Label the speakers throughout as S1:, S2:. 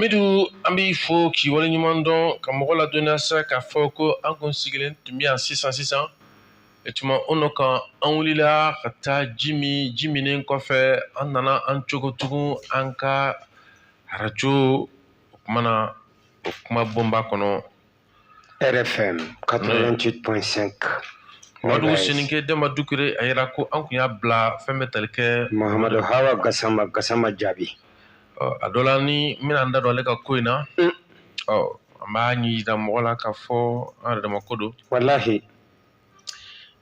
S1: Amidu ambi fo ki wale ɲuman dɔn ka mɔgɔ ladɔnniya sa k'a fɔ ko an kun sigilen tun bɛ yan sisan et tuma o nɔ kan an wulila ka taa ji minen kɔfɛ an nana an cogo tugun an ka radio o kumana o kuma bomba kɔnɔ
S2: RFM 88.5
S1: Madu Sininke Demba Dukure a yira ko an kun y'a bila fɛn bɛ tali kɛ
S2: Mahamadu Hawa Gasama jaabi
S1: a dɔ la ni n bɛna n da don ale ka ko in na an b'a ɲi yira mɔgɔ la k'a fɔ an yɛrɛ dama ko don
S2: wallahi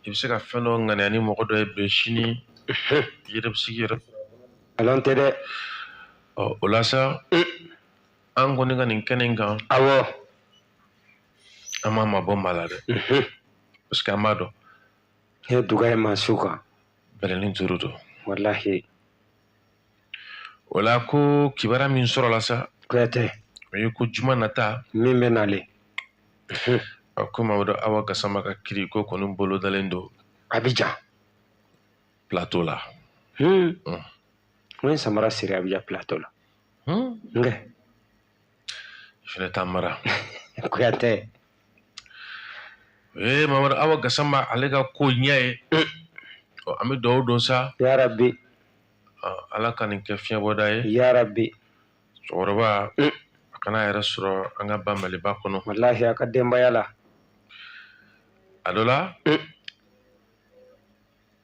S1: i bɛ se ka fɛn dɔ ŋaniya ni mɔgɔ dɔ ye bi sini yɛrɛ bɛ sigi yɛrɛ
S2: alon tɛ dɛ
S1: o la sa an kɔni ka nin kɛnɛ in kan
S2: awɔ
S1: an m'a mabɔ maa la dɛ parce que an b'a dɔn
S2: he duga ye maasu kan
S1: bɛlɛnin duuru don
S2: wallahi
S1: o la ko kibaruya min sɔrɔla sa
S2: kuyatɛ
S1: o ye ko juma nata
S2: min bɛ nale
S1: ko Mamadu Awa Gasama ka kiri ko kɔni bolo dalen don
S2: Abidjan
S1: plateau la
S2: o ye samara siri Abidjan plateau la nkɛ
S1: fɛnɛ t'a mara
S2: kuyatɛ
S1: Mamadu Awa Gasama ale ka ko ɲɛ ye an bɛ dugawu don sa
S2: ya rabbi
S1: ala ka nin kɛ fiɲɛbɔda ye
S2: ya rabbi
S1: cɛkɔrɔba a kana yɛrɛ sɔrɔ an ka ba Maliba kɔnɔ
S2: wallahi a ka denbaya la
S1: a dɔ la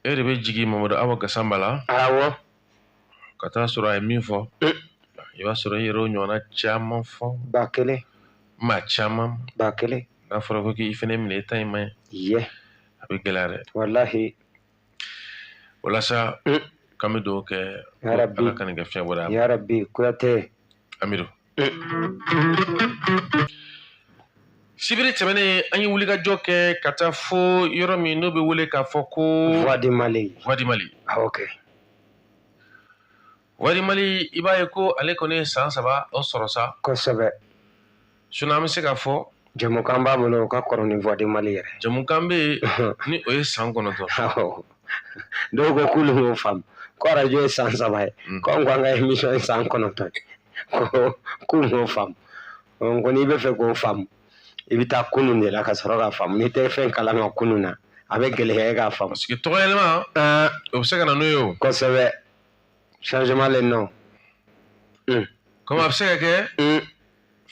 S1: e de bɛ jigin Mamadu Awa Gasama la
S2: awɔ
S1: ka taa sɔrɔ a ye min fɔ i b'a sɔrɔ i yɛrɛ o ɲɔgɔnna caman fɔ
S2: ba kelen
S1: maa caman
S2: ba kelen
S1: n'a fɔra ko k'i fɛnɛ minɛ i ta in ma ɲi
S2: ye
S1: a bɛ gɛlɛya dɛ
S2: wallahi
S1: walasa k'an bɛ dugawu kɛ
S2: ya rabbi
S1: ala ka nin kɛ fiɲɛbɔda ye
S2: ya rabbi kuyatɛ
S1: Amidu sibiri tɛmɛnen an ye wulikajɔ kɛ ka taa fo yɔrɔ min n'o bɛ wele k'a fɔ ko
S2: Voix du Mali
S1: Wadi Mali i b'a ye ko ale kɔni ye san 3 o sɔrɔ sa
S2: kosɛbɛ
S1: sinon an bɛ se k'a fɔ
S2: jamukan b'a bolo o ka kɔrɔ ni Voix du Mali yɛrɛ
S1: jamukan bɛ yen ni o ye san 9
S2: dɔw ko k'olu m'o faamu ko radio ye san 3 ye ko an ka émission ye san 9 ko k'u m'o faamu ko n'i bɛ fɛ k'o faamu i bɛ taa kunun de la ka sɔrɔ k'a faamu n'i tɛ fɛn kalama kunun na a bɛ gɛlɛya e k'a faamu
S1: parce que tɔgɔ yɛlɛma o bɛ se ka na n'o ye o
S2: kosɛbɛ changement le nom
S1: comme a bɛ se ka kɛ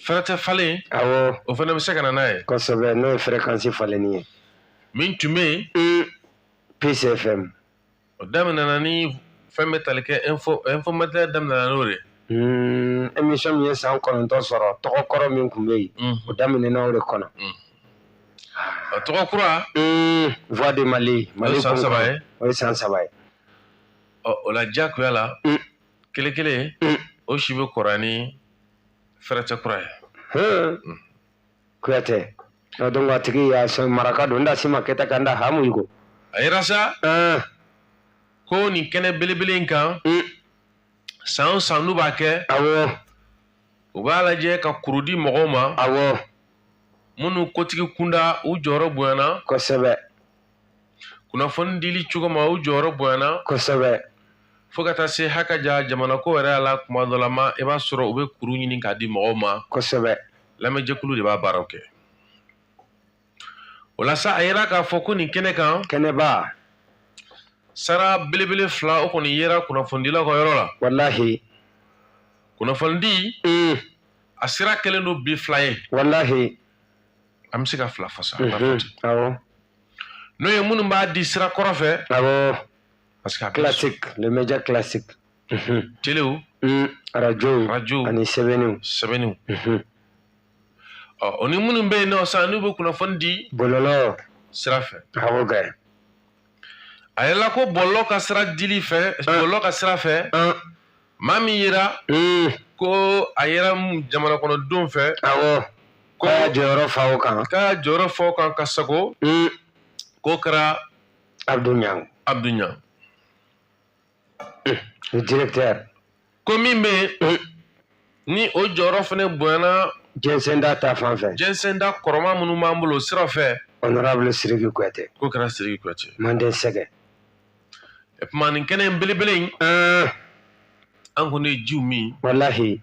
S1: fɛrɛ tɛ falen
S2: awɔ
S1: o fana bɛ se ka na n'a ye
S2: kosɛbɛ n'o ye fréquence falenni ye
S1: min tun bɛ yen
S2: Peace FM
S1: o daminɛna ni fɛn bɛ tali kɛ informateur daminɛna n'o de
S2: émission min ye san 9 sɔrɔ tɔgɔ kɔrɔ min tun bɛ yen o daminɛna o de kɔnɔ
S1: a tɔgɔ kura
S2: Voix du Mali
S1: o ye san 3 ye
S2: o ye san 3 ye
S1: o la diyagoya la kelen kelen o si bɛ kɔrɔ ni fɛrɛ tɛ kura ye
S2: kuyatɛ donc a tigi y'a sɔn maraka don n da si ma kɛta kan da hamu yugo
S1: a yira sa ko nin kɛnɛ belebele in kan san o san n'u b'a kɛ
S2: awɔ
S1: u b'a lajɛ ka kuru di mɔgɔw ma
S2: awɔ
S1: minnu kotigi kunda u jɔyɔrɔ bonyana
S2: kosɛbɛ
S1: kunnafoni dili cogo ma u jɔyɔrɔ bonyana
S2: kosɛbɛ
S1: fo ka taa se hakaja jamana ko yɛrɛ la kuma dɔ la ma i b'a sɔrɔ u bɛ kuru ɲini k'a di mɔgɔw ma
S2: kosɛbɛ
S1: lamɛnjɛkulu de b'a baaraw kɛ o la sa a yira k'a fɔ ko nin kɛnɛ kan
S2: kɛnɛba
S1: sara belebele 2 o kɔni yera kunnafonidilaw ka yɔrɔ la
S2: wallahi
S1: kunnafonidi a sira kɛlen don bi 2 ye
S2: wallahi
S1: an bɛ se ka 2 fɔ sa
S2: awɔ
S1: n'o ye minnu b'a di sira kɔrɔ fɛ
S2: awɔ
S1: parce que
S2: classique le média classique
S1: telew
S2: radio ani sɛbɛnniw
S1: o ni minnu bɛ yen nɔ sisan n'u bɛ kunnafoni di
S2: bɔlɔlɔ
S1: sira fɛ
S2: awɔ gɛ
S1: a yɛlɛla ko bɔlɔlɔ ka sira dili fɛ bɔlɔlɔ ka sira fɛ maa min yera ko a yɛrɛ jamana kɔnɔdenw fɛ
S2: awɔ ko a y'a jɔyɔrɔ fa o kan
S1: k'a jɔyɔrɔ fɔ o kan ka sago k'o kɛra
S2: Abdou Niang le directeur
S1: ko min bɛ yen ni o jɔyɔrɔ fana bonyana
S2: jɛnsɛnda ta fan fɛ
S1: jɛnsɛnda kɔrɔma minnu b'an bolo sira fɛ
S2: honorable Sidiki Kuyatɛ
S1: k'o kɛra Sidiki Kuyatɛ
S2: Manden Sɛgɛ
S1: tuma nin kɛnɛ in belebele in an kɔni ye jiw min
S2: wallahi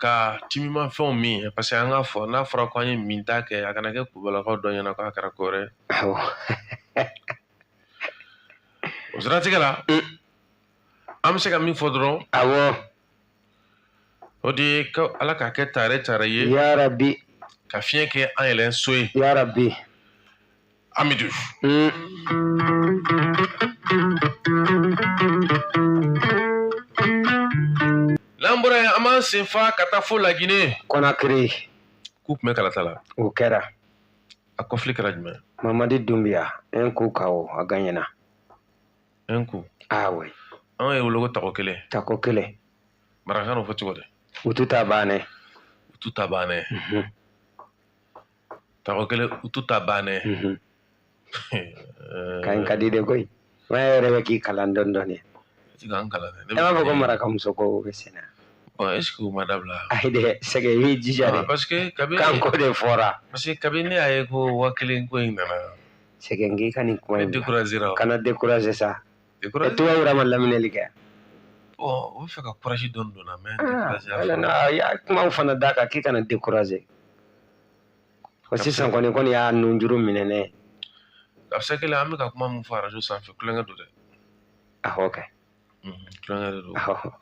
S1: ka timimafɛnw min parce que an k'a fɔ n'a fɔra ko an ye min ta kɛ a kana kɛ kubalakaw dɔ ɲɛna k'a kɛra ko wɛrɛ
S2: awɔ
S1: o siratigɛ la an bɛ se ka min fɔ dɔrɔn
S2: awɔ
S1: o de ye ko ala k'a kɛ tare ye
S2: ya rabbi
S1: ka fiɲɛ kɛ an yɛrɛ so ye
S2: ya rabbi
S1: Amidou n'an bɔra yen an b'an sen fa ka taa fo Laginɛ
S2: Conakry
S1: k'u tun bɛ kalata la
S2: o kɛra
S1: a conflit kɛra jumɛn
S2: Mamadi Doumbia un coup KO a gagnera
S1: un coup
S2: ah oui
S1: an ye wele ko tako kelen
S2: tako kelen
S1: marakakan n'o fɔ cogo di
S2: utu ta bannen
S1: utu ta bannen tako kelen utu ta bannen
S2: kan ka di de koyi wa yɛrɛ bɛ k'i kalan dɔɔni dɔɔni
S1: ti kan kalan
S2: e b'a fɔ ko marakamuso ko bɛ senna
S1: est ce que o ma dabila
S2: ayi dɛ sɛgɛ i b'i jija de
S1: parce que kabi
S2: kan ko de fɔra
S1: parce que kabi ne y'a ye ko 1000 ko in nana
S2: sɛgɛ n k'i ka nin kuma in
S1: décourager
S2: kana décourager sa e
S1: décourager
S2: tubabu ma laminɛli kɛ
S1: bon o bɛ fɛ ka courage dɔɔni don na mais
S2: décourager ya kumaw fana da kan k'i kana décourager o sisan kɔni y'a nunjuru minɛ ne
S1: a bɛ se kelen an bɛ ka kuma min fɔ radio sanfɛ kulonkɛ don dɛ
S2: awɔ kɛ
S1: kulonkɛ de don
S2: awɔ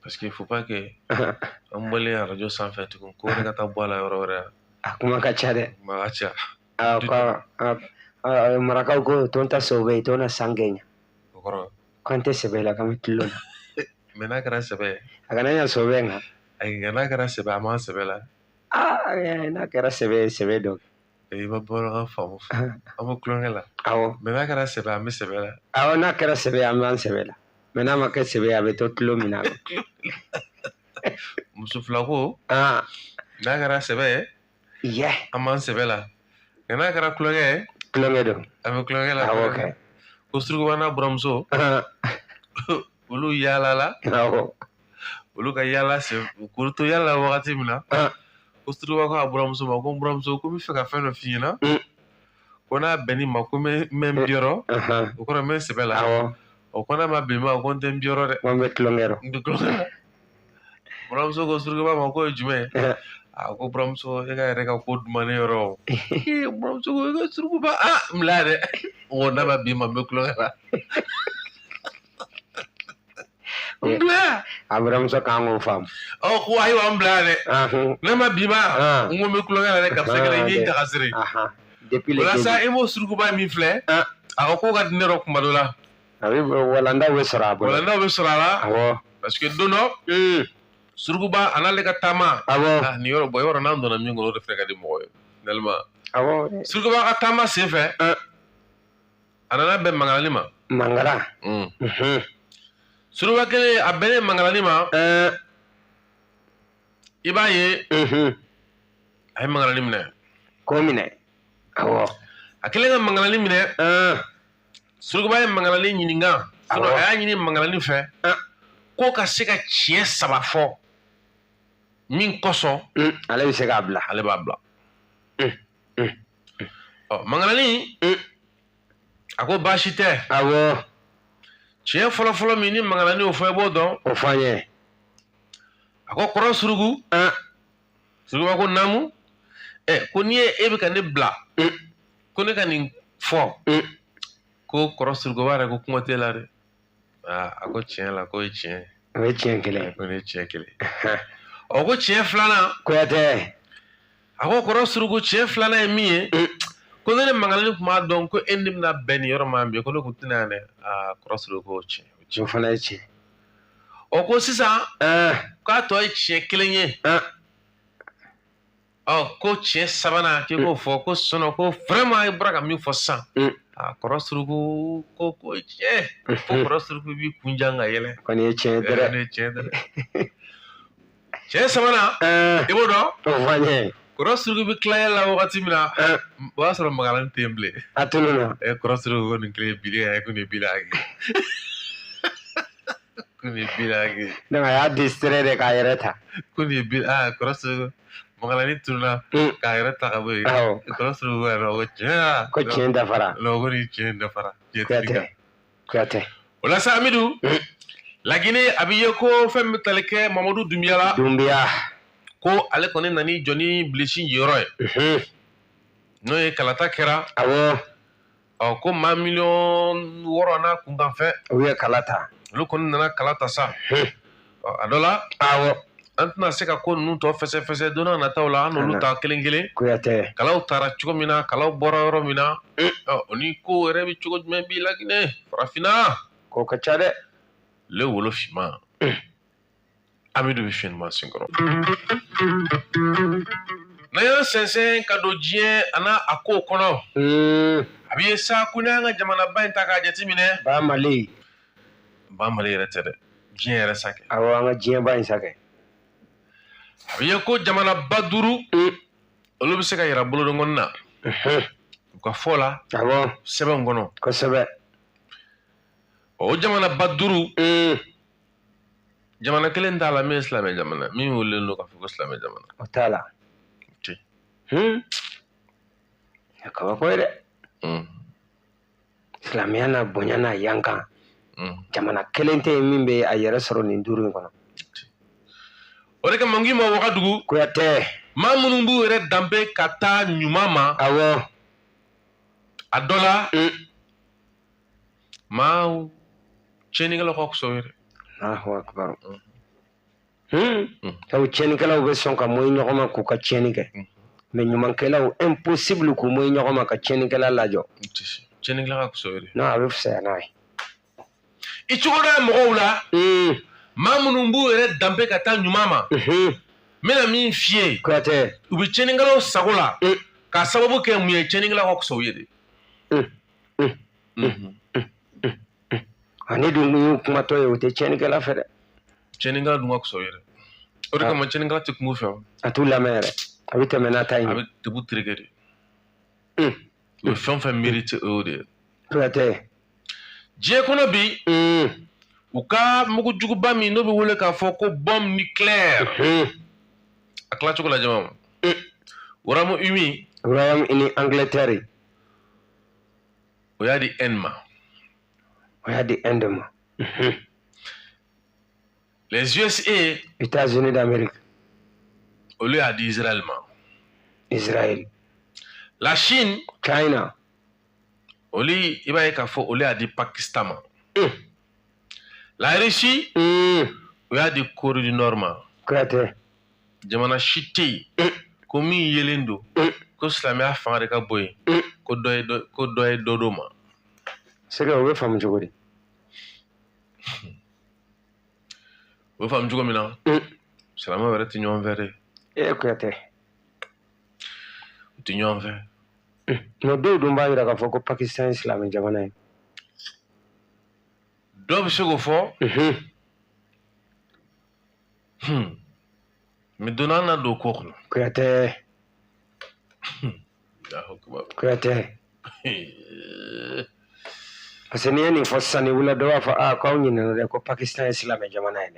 S1: parce que il faut pas que an bɔlen radio sanfɛ tugun ko wɛrɛ ka taa bɔ a la yɔrɔ wɛrɛ
S2: a kuma ka ca dɛ
S1: kuma ka ca
S2: marakaw ko ton ta sɛbɛ ton na sangɛnya
S1: o kɔrɔ
S2: kan tɛ sɛbɛ la kan bɛ tulo la
S1: mais n'a kɛra sɛbɛ ye
S2: a kana ɲa sɛbɛ nka
S1: ayi nka n'a kɛra sɛbɛ a man sɛbɛ la
S2: n'a kɛra sɛbɛ dɔ
S1: i ma bamanankan faamu an bɛ kulonkɛ la
S2: awɔ
S1: mais n'a kɛra sɛbɛ an bɛ sɛbɛ la
S2: awɔ n'a kɛra sɛbɛ an b'an sɛbɛ la mais n'a ma kɛ sɛbɛ a bɛ to tulo min na
S1: muso fila ko n'a kɛra sɛbɛ ye an b'an sɛbɛ la nka n'a kɛra kulonkɛ ye
S2: kulonkɛ don
S1: an bɛ kulonkɛ la
S2: awɔ kɛ
S1: ko surukuba n'a buramuso olu yaalala olu ka yaala k'olu to yaala wagati min na ko surukuba ko a buramuso ma ko n buramuso ko n bɛ fɛ ka fɛn dɔ f'i ɲɛna ko n'a bɛnn'i ma ko n bɛ n biyɔrɔ o kɔrɔ n bɛ n sɛbɛ la o ko n'a ma bɛn ma ko n tɛ n biyɔrɔ dɛ
S2: ko n bɛ tulonkɛ la
S1: n tɛ tulonkɛ la buramuso ko surukuba ma ko ye jumɛn ye a ko buramuso e ka yɛrɛ ka ko duman ne yɔrɔ buramuso ko e ka surukuba n bila dɛ o n'a ma bɛn ma n bɛ tulonkɛ la n bila
S2: a buramuso kan k'o faamu
S1: ko ayiwa n bila dɛ n'a ma bɛn ma n ko n bɛ tulonkɛ la dɛ karisa kɛra i b'i daga siri walasa i m'o surukuba min filɛ a ko k'o ka di ne yɔrɔ kuma dɔ la
S2: a bɛ walandaw bɛ sɔrɔ a bolo
S1: walandaw bɛ sɔrɔ a la awɔ parce que don dɔ surukuba a n'ale ka taama awɔ nin yɔrɔ yɔrɔ n'an donna min kɔnɔ o de fɛnɛ ka di mɔgɔ ye finalement
S2: awɔ
S1: surukuba ka taama sen fɛ a nana bɛn mangarani ma
S2: mangara
S1: surukuba kelen a bɛnnen mangarani ma i b'a ye a ye mangarani minɛ
S2: ko minɛ awɔ
S1: a kelen ka mangarani minɛ surukuba ye mangarani ɲininka a y'a ɲini mangarani fɛ ko ka se ka tiɲɛ 3 fɔ min kosɔn
S2: ale bɛ se k'a bila
S1: ale b'a bila mangarani a ko baasi tɛ
S2: awɔ
S1: tiɲɛ fɔlɔfɔlɔ min ni mangarani y'o fɔ i b'o dɔn
S2: o fɔ an ye
S1: a ko kɔrɔ suruku surukuba ko naamu ko n'i ye e bɛ ka ne bila ko ne ka nin fɔ ko kɔrɔ surukuba yɛrɛ ko kuma t'e la dɛ a ko tiɲɛ la ko ye tiɲɛ
S2: o ye tiɲɛ kelen
S1: ko ne ye tiɲɛ kelen ko tiɲɛ filanan
S2: kuyatɛ
S1: a ko kɔrɔ suruku tiɲɛ filanan ye min ye ko ne ni mangarani tun b'a dɔn ko e ni bɛna bɛn nin yɔrɔ ma bi ko ne kun tɛna yan dɛ kɔrɔ suruku ko tiɲɛ
S2: o fana ye tiɲɛ
S1: ko sisan k'a tɔ ye tiɲɛ kelen ye ko tiɲɛ sabanan k'i k'o fɔ ko sinon ko vraiment i bɔra ka min fɔ sisan kɔrɔ suruku ko tiɲɛ ko kɔrɔ suruku b'i kunjan ka yɛlɛ
S2: kɔni ye tiɲɛ dɛrɛ
S1: ne tiɲɛ dɛrɛ tiɲɛ sabanan i b'o dɔn
S2: o fɔ an ye
S1: kɔrɔ suruku bɛ tila yɛlɛ la wagati min na o y'a sɔrɔ mangarani tɛ yen bilen
S2: a tunun na
S1: kɔrɔ suruku ko nin kelen ye bili ye ko nin ye bili haki ko nin ye bili haki
S2: donc a y'a distrait de k'a yɛrɛ ta
S1: ko nin ye bili kɔrɔ suruku mangarani tununa k'a yɛrɛ ta ka bɔ yen kɔrɔ suruku ko yɛrɛ ko tiɲɛ
S2: ko tiɲɛ dafara
S1: ko nin tiɲɛ dafara
S2: kuyatɛ
S1: o la sa Amidou Laginɛ a bɛ ye ko fɛn min bɛ tali kɛ Mamadu Dunbiya la ko ale kɔni nani jɔ ni bilisi yɔrɔ ye n'o ye kalata kɛra
S2: awɔ
S1: ko maa 6 n'a kunkanfɛ
S2: u ye kala ta
S1: olu kɔni nana kala ta sa a dɔ la
S2: awɔ
S1: an tɛna se ka ko ninnu tɔ fɛsɛfɛsɛ don n'a nataw la an n'olu ta kelen kelen
S2: Kuyatɛ
S1: kalaw taara cogo min na kalaw bɔra yɔrɔ min na o ni ko yɛrɛ bɛ cogo jumɛn b'i la Guinée farafinna
S2: ko ka ca dɛ
S1: le wolo finman Amidou bɛ fiɲɛnima senkɔrɔ n'an y'an sɛnsɛn ka don diɲɛ a n'a a kow kɔnɔ a bɛ ye sa ko n'an ka jamanaba in ta k'a jateminɛ
S2: ba Mali
S1: yɛrɛ tɛ dɛ diɲɛ yɛrɛ sakɛ
S2: awɔ an ka diɲɛba in sakɛ
S1: a bɛ ye ko jamanaba 5 olu bɛ se ka yira bolodon na u ka fɔ la
S2: awɔ
S1: sɛbɛn kɔnɔ
S2: kosɛbɛ
S1: o jamanaba 5 jamana kelen t'a la min ye silamɛ jamana min welelen don k'a fɔ ko silamɛ jamana
S2: o t'a la ya kabako ye dɛ silamɛya n'a bonya n'a yankan jamana kelen tɛ yen min bɛ a yɛrɛ sɔrɔ nin 5 in kɔnɔ
S1: o de kama n k'i ma Wagadugu
S2: Kuyatɛ
S1: maa minnu b'u yɛrɛ danbe ka taa ɲuman ma
S2: awɔ
S1: a dɔ la maa tiɲɛnikɛlaw ka fisa o ye dɛ
S2: Allahu akbar sabu tiɲɛnikɛlaw bɛ sɔn ka mɔyi ɲɔgɔn ma k'u ka tiɲɛni kɛ mais ɲumankɛlaw impossible k'u mɔyi ɲɔgɔn ma ka tiɲɛnikɛla lajɔ
S1: tiɲɛnikɛla ka fisa o ye dɛ
S2: non a bɛ fisaya n'a ye
S1: i cogo dɔ ye mɔgɔw la maa minnu b'u yɛrɛ danbe ka taa ɲuman ma n bɛna min f'i ye
S2: Kuyatɛ
S1: u bɛ tiɲɛnikɛlaw sago la k'a sababu kɛ mun ye tiɲɛnikɛlaw ka fisa o ye de
S2: ani dun y'u kumatɔ ye o tɛ tiɲɛnikɛla fɛ dɛ
S1: tiɲɛnikɛla dun ka fisa o ye dɛ o de kama tiɲɛnikɛla tɛ kungo fɛ
S2: a t'u lamɛn yɛrɛ a bɛ tɛmɛ n'a ta ye
S1: a bɛ debu tereke de u bɛ fɛn o fɛn miiri o de ye
S2: Kuyatɛ
S1: diɲɛ kɔnɔ bi u ka mugujuguba min n'o bɛ wele k'a fɔ ko bombe nucléaire a tilacogo la jama
S2: Royaume-Uni Angleterre
S1: o y'a di Inde ma
S2: o y'a di Inde ma
S1: les USA
S2: États-Unis d'Amérique
S1: olu y'a di Israël ma
S2: Israël
S1: la Chine
S2: China
S1: olu i b'a ye k'a fɔ olu y'a di Pakistan ma la Russie o y'a di Corée du Nord ma
S2: Kuyatɛ
S1: jamana si tɛ yen ko min yelen don ko silamɛya fanga de ka bɔ yen ko dɔ ye dɔ d'o ma
S2: sɛgɛ o bɛ faamu cogo di
S1: o bɛ faamu cogo min na silamɛw yɛrɛ tɛ ɲɔgɔn fɛ dɛ
S2: Kuyatɛ
S1: u tɛ ɲɔgɔn fɛ
S2: mais dɔw dun b'a jira k'a fɔ ko Pakistan ye silamɛ jamana ye
S1: dɔw bɛ se k'o fɔ mais donna an na don ko kɔnɔ
S2: Kuyatɛ Kuyatɛ parce que n'i ye nin fɔ sisan ni wula dɔ b'a fɔ k'aw ɲinɛna dɛ ko Pakistan ye silamɛ jamana ye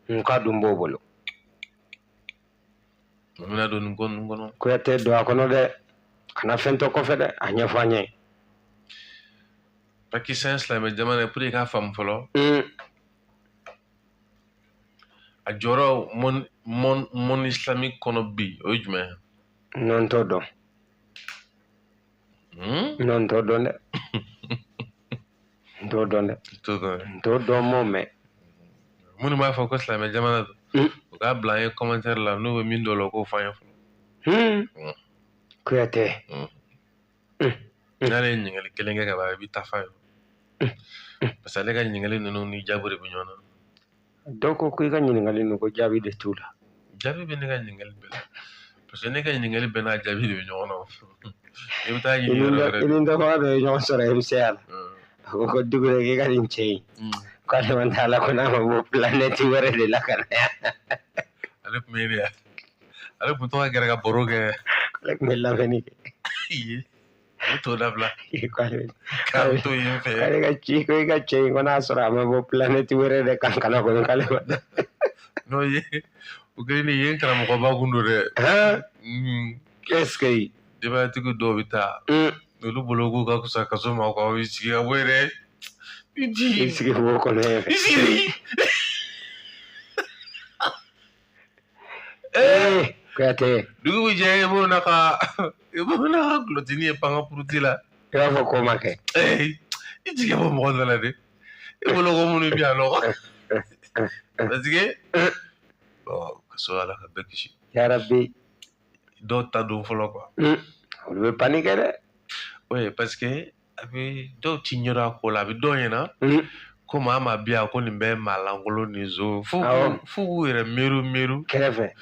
S2: dɛ k'a dun b'o bolo
S1: n bɛna don nin ko ninnu kɔnɔ
S2: Kuyatɛ don a kɔnɔ dɛ kana fɛn tɔ kɔfɛ dɛ a ɲɛfɔ an ɲɛ
S1: Pakistan ye silamɛ jamana ye pour que i k'a faamu fɔlɔ a jɔyɔrɔ monde islamique kɔnɔ bi o ye jumɛn ye
S2: non t'o dɔn non t'o dɔn dɛ n t'o dɔn dɛ n t'o dɔn m'o mɛn
S1: minnu b'a fɔ ko silamɛ jamana don u k'a bila an ye commentaire la n'u bɛ min dɔn o la o k'o fɔ an ye fɔlɔ
S2: Kuyatɛ
S1: n'ale ye ɲininkali kelen kɛ ka ban i b'i ta f'a ye parce que ale ka ɲininkali ninnu ni jaabi de bɛ ɲɔgɔn na
S2: dɔw ko i ka ɲininkali ninnu ko jaabi de t'u la
S1: jaabi bɛ ne ka ɲininkali bɛɛ la parce que ne ka ɲininkali bɛɛ n'a jaabi de bɛ ɲɔgɔn na i bɛ taa ɲini yɔrɔ wɛrɛ
S2: i ni dɔnbaga dɔ ye ɲɔgɔn sɔrɔ MCA la a ko Dugu dɛ k'i ka nin cɛ in k'ale man t'a la ko n'a ma bɔ planète wɛrɛ de la ka na yan
S1: ale tun bɛ yen de ale tun tɔgɔ gɛrɛ ka baro kɛ
S2: ale tun bɛ lamɛnni kɛ
S1: ale t'o dabila
S2: k'ale
S1: k'ale t'o yen fɛ
S2: k'ale ka ci ko i ka cɛ in ko n'a sɔrɔ a ma bɔ planète wɛrɛ de kan kana kɔni k'ale ma da
S1: n'o ye o kɛlen de yen karamɔgɔba kun don dɛ
S2: qu'est-ce que
S1: denbayatigi dɔw bɛ taa olu bolo k'u ka fisa kaso ma k'aw sigi ka bɔ yen dɛ
S2: i sigi b'o kɔnɔ yen fɛ
S1: i sigi
S2: Kuyate.
S1: Dugu bɛ jɛ i b'o na ka gulɔtini ye pan ka puruti la.
S2: I b'a fɔ ko ma kɛ.
S1: I jigi bɔ mɔgɔ dɔ la dɛ. I bolo ko minnu bɛ yan nɔ. Parce que ka sɔrɔ ala ka bɛɛ kisi.
S2: Yarabi.
S1: Dɔw ta don fɔlɔ quoi.
S2: Olu bɛ paniquer dɛ.
S1: Oui, parce que a bɛ dɔw ti ɲɛdɔn a ko la a bɛ dɔw ɲɛna. Ko maa maa bɛ yan ko nin bɛ maa lankolon nin zo. F'u k'u yɛrɛ miiri. Kɛrɛfɛ.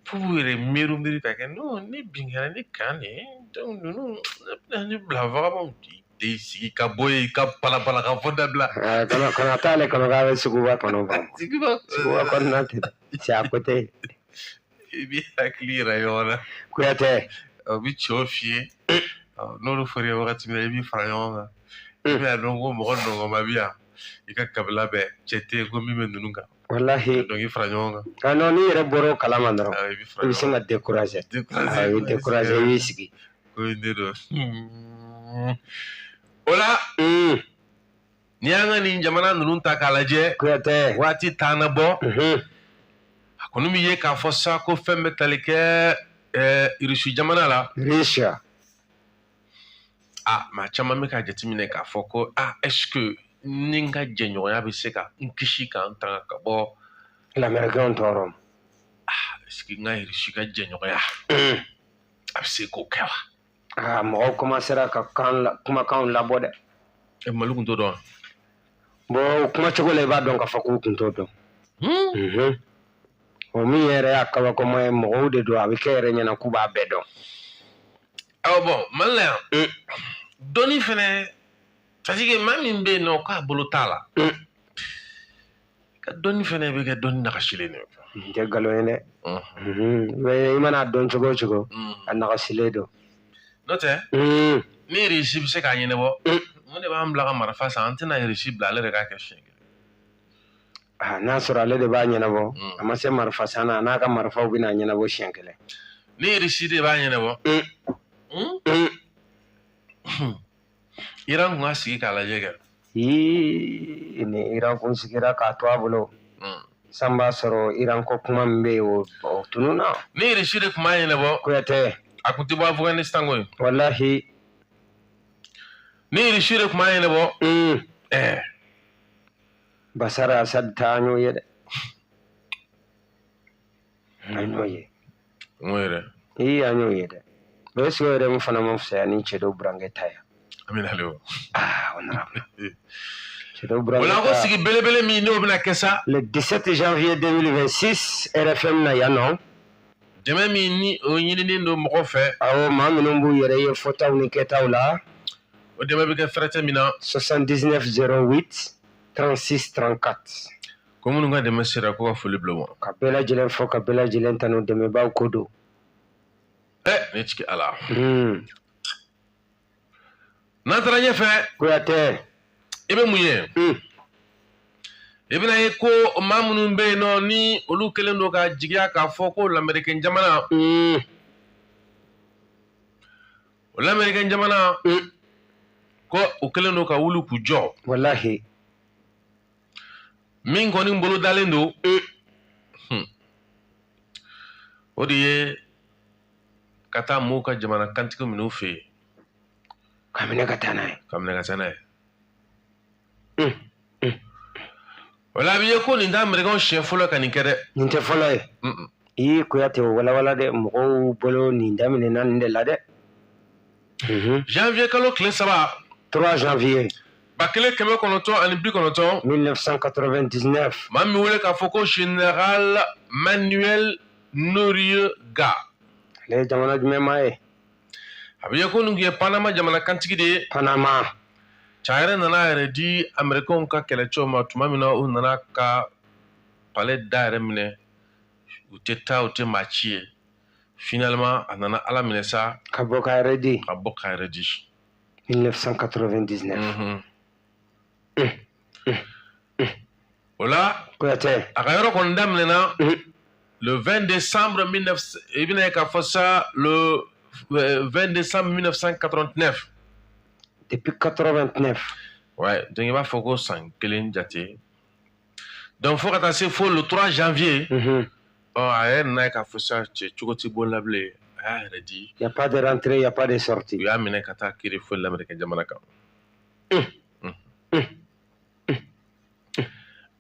S1: F'u k'u yɛrɛ miiri ka kɛ non ne bin kɛra ne kan de donc ninnu ne bɛna ne bila vagabond de sigi ka bɔ yen ka palapala ka fɔ dabila.
S2: Kana t'ale kɔnɔ k'a bɛ suguba kɔnɔ ban. Suguba kɔnɔna tɛ dɛ. C'est à côté.
S1: I b'i hakili yira ɲɔgɔn na.
S2: Kuyatɛ.
S1: O bɛ cɛw f'i ye. N'olu fɔra i ye wagati min na i b'i fara ɲɔgɔn kan. I bɛ dɔn ko mɔgɔ nɔgɔma bɛ yan i ka kabila bɛɛ cɛ tɛ yen ko min bɛ ninnu kan.
S2: Walahi.
S1: Donc i fara ɲɔgɔn kan.
S2: Non n'i yɛrɛ bɔra o kalama dɔrɔn i bɛ sin ka décourager. I bɛ décourager i b'i sigi.
S1: Ko ne don. O la n'i y'an ka nin jamana ninnu ta k'a lajɛ.
S2: Kuyatɛ.
S1: Waati t'an na bɔ. A kɔni bɛ ye k'a fɔ sa ko fɛn bɛ tali kɛ Irisi jamana la.
S2: Russia.
S1: Maa caman bɛ ka jateminɛ k'a fɔ ko est-ce que ni n ka jɛɲɔgɔnya bɛ se ka n kisi k'an tanga ka bɔ
S2: l'américain tɔɔrɔ ma.
S1: est-ce que n ka Irisi ka jɛɲɔgɔnya a bɛ se k'o kɛ wa.
S2: Mɔgɔw commencera ka kumakanw labɔ dɛ.
S1: Mali kun t'o dɔn.
S2: Bon kumacogo la i b'a dɔn k'a fɔ k'u kun t'o dɔn. O min yɛrɛ y'a kabakɔma ye mɔgɔw de don a bɛ kɛ yɛrɛ ɲɛna k'u b'a bɛɛ dɔn.
S1: Bon Mali la yan dɔnni fɛnɛ c'est-à-dire que maa min bɛ yen nɔ k'a bolo t'a la ka dɔnni fɛnɛ bɛ kɛ dɔnni nagasilen de ye.
S2: N tɛ nkalon ye dɛ. I mana dɔn cogo o cogo a nagasilen don.
S1: N'o tɛ ni Irisi bɛ se k'a ɲɛnabɔ mun de b'an bila ka marifa san an tɛna Irisi bila ale de k'a kɛ siɲɛ kelen.
S2: N'a sɔrɔ ale de b'a ɲɛnabɔ a ma se marifa san na n'a ka marifaw bɛna ɲɛnabɔ siɲɛ kelen.
S1: Ni Irisi de b'a ɲɛnabɔ. Iran kun ka sigi k'a lajɛ kɛ.
S2: Ni Iran kun sigira k'a to a bolo. San b'a sɔrɔ Iran ko kuma min bɛ yen o tununna.
S1: Ni Irisi de kun b'a ɲɛnabɔ.
S2: Kuyatɛ.
S1: A kun tɛ bɔ Afganistan ko ye.
S2: Walahi.
S1: Ni Irisi de kun b'a ɲɛnabɔ.
S2: Bashar Assad ta an y'o ye dɛ. An y'o ye.
S1: N ko yɛrɛ.
S2: An y'o ye dɛ. O est-ce que o yɛrɛ min fana ma fisaya ni Cɛdo Burankɛ ta ye.
S1: Amina Lewo.
S2: Honorable. Cɛdo Burankɛ ta.
S1: O la ko sigi belebele min n'o bɛna kɛ sa.
S2: Le 17 janvier 2026 RFM na yan nɔ.
S1: Dɛmɛ min ni o ɲininen don mɔgɔw fɛ.
S2: Maa minnu b'u yɛrɛ ye fɔtaw ni kɛtaw la.
S1: O dɛmɛ bɛ kɛ fɛrɛtɛ min na.
S2: 79 08 36 34.
S1: Ko minnu ka dɛmɛ sera ko ka foli bila o ma.
S2: Ka bɛɛ lajɛlen fɔ ka bɛɛ lajɛlen tanu dɛmɛbaaw ko don.
S1: Ne tigi Ala. N'an taara ɲɛfɛ.
S2: Kuyatɛ.
S1: I bɛ mun ye. I bɛna ye ko maa minnu bɛ yen nɔ ni olu kɛlen don ka jigiya k'a fɔ ko lamɛrikɛn jamana. O lamɛrikɛn jamana. Ko o kɛlen don ka wuli k'u jɔ.
S2: Walahi.
S1: Min kɔni bolo dalen don. O de ye ka taa mɔɔw ka jamana kantigi minnu fɛ yen.
S2: Ka minɛ ka taa n'a ye.
S1: Ka minɛ ka taa n'a ye. O la a bɛ ye ko nin tɛ Amerikɛnw siɲɛ fɔlɔ ka nin kɛ dɛ.
S2: Nin tɛ fɔlɔ ye. Kuyatɛ o walawala dɛ mɔgɔw bolo nin daminɛna nin de la dɛ.
S1: Janvier kalo tile 3.
S2: 3 janvier.
S1: 1990.
S2: 1999.
S1: Maa min wele k'a fɔ ko Général Manuel Noriega.
S2: Ale ye jamana jumɛn maa ye.
S1: A bɛ ye ko nin tun ye Panama jamana kantigi de ye.
S2: Panama.
S1: Cɛ yɛrɛ nana yɛrɛ di Amɛrikɛnw ka kɛlɛcɛw ma tuma min na u nana ka palais da yɛrɛ minɛ u tɛ taa u tɛ maa ci ye. Finalement a nana Ala minɛ sa.
S2: Ka bɔ k'a yɛrɛ di.
S1: Ka bɔ k'a yɛrɛ di.
S2: 1999.
S1: O la.
S2: Kuyatɛ.
S1: A ka yɔrɔ kɔni daminɛna. Le 20 décembre 1900 i bɛna ye k'a fɔ sa le 20 décembre 1989.
S2: Depuis 89.
S1: Ouais, donc i b'a fɔ ko san kelen jate. Donc fo ka taa se fo le 3 janvier a ye n'a ye k'a fɔ sa cɛ cogo tɛ bɔ la bilen a y'a yɛrɛ di.
S2: Y a pas de rentrée, y a pas de sortie.
S1: u y'a minɛ ka taa kiri fo lamɛrikɛn jamana kan.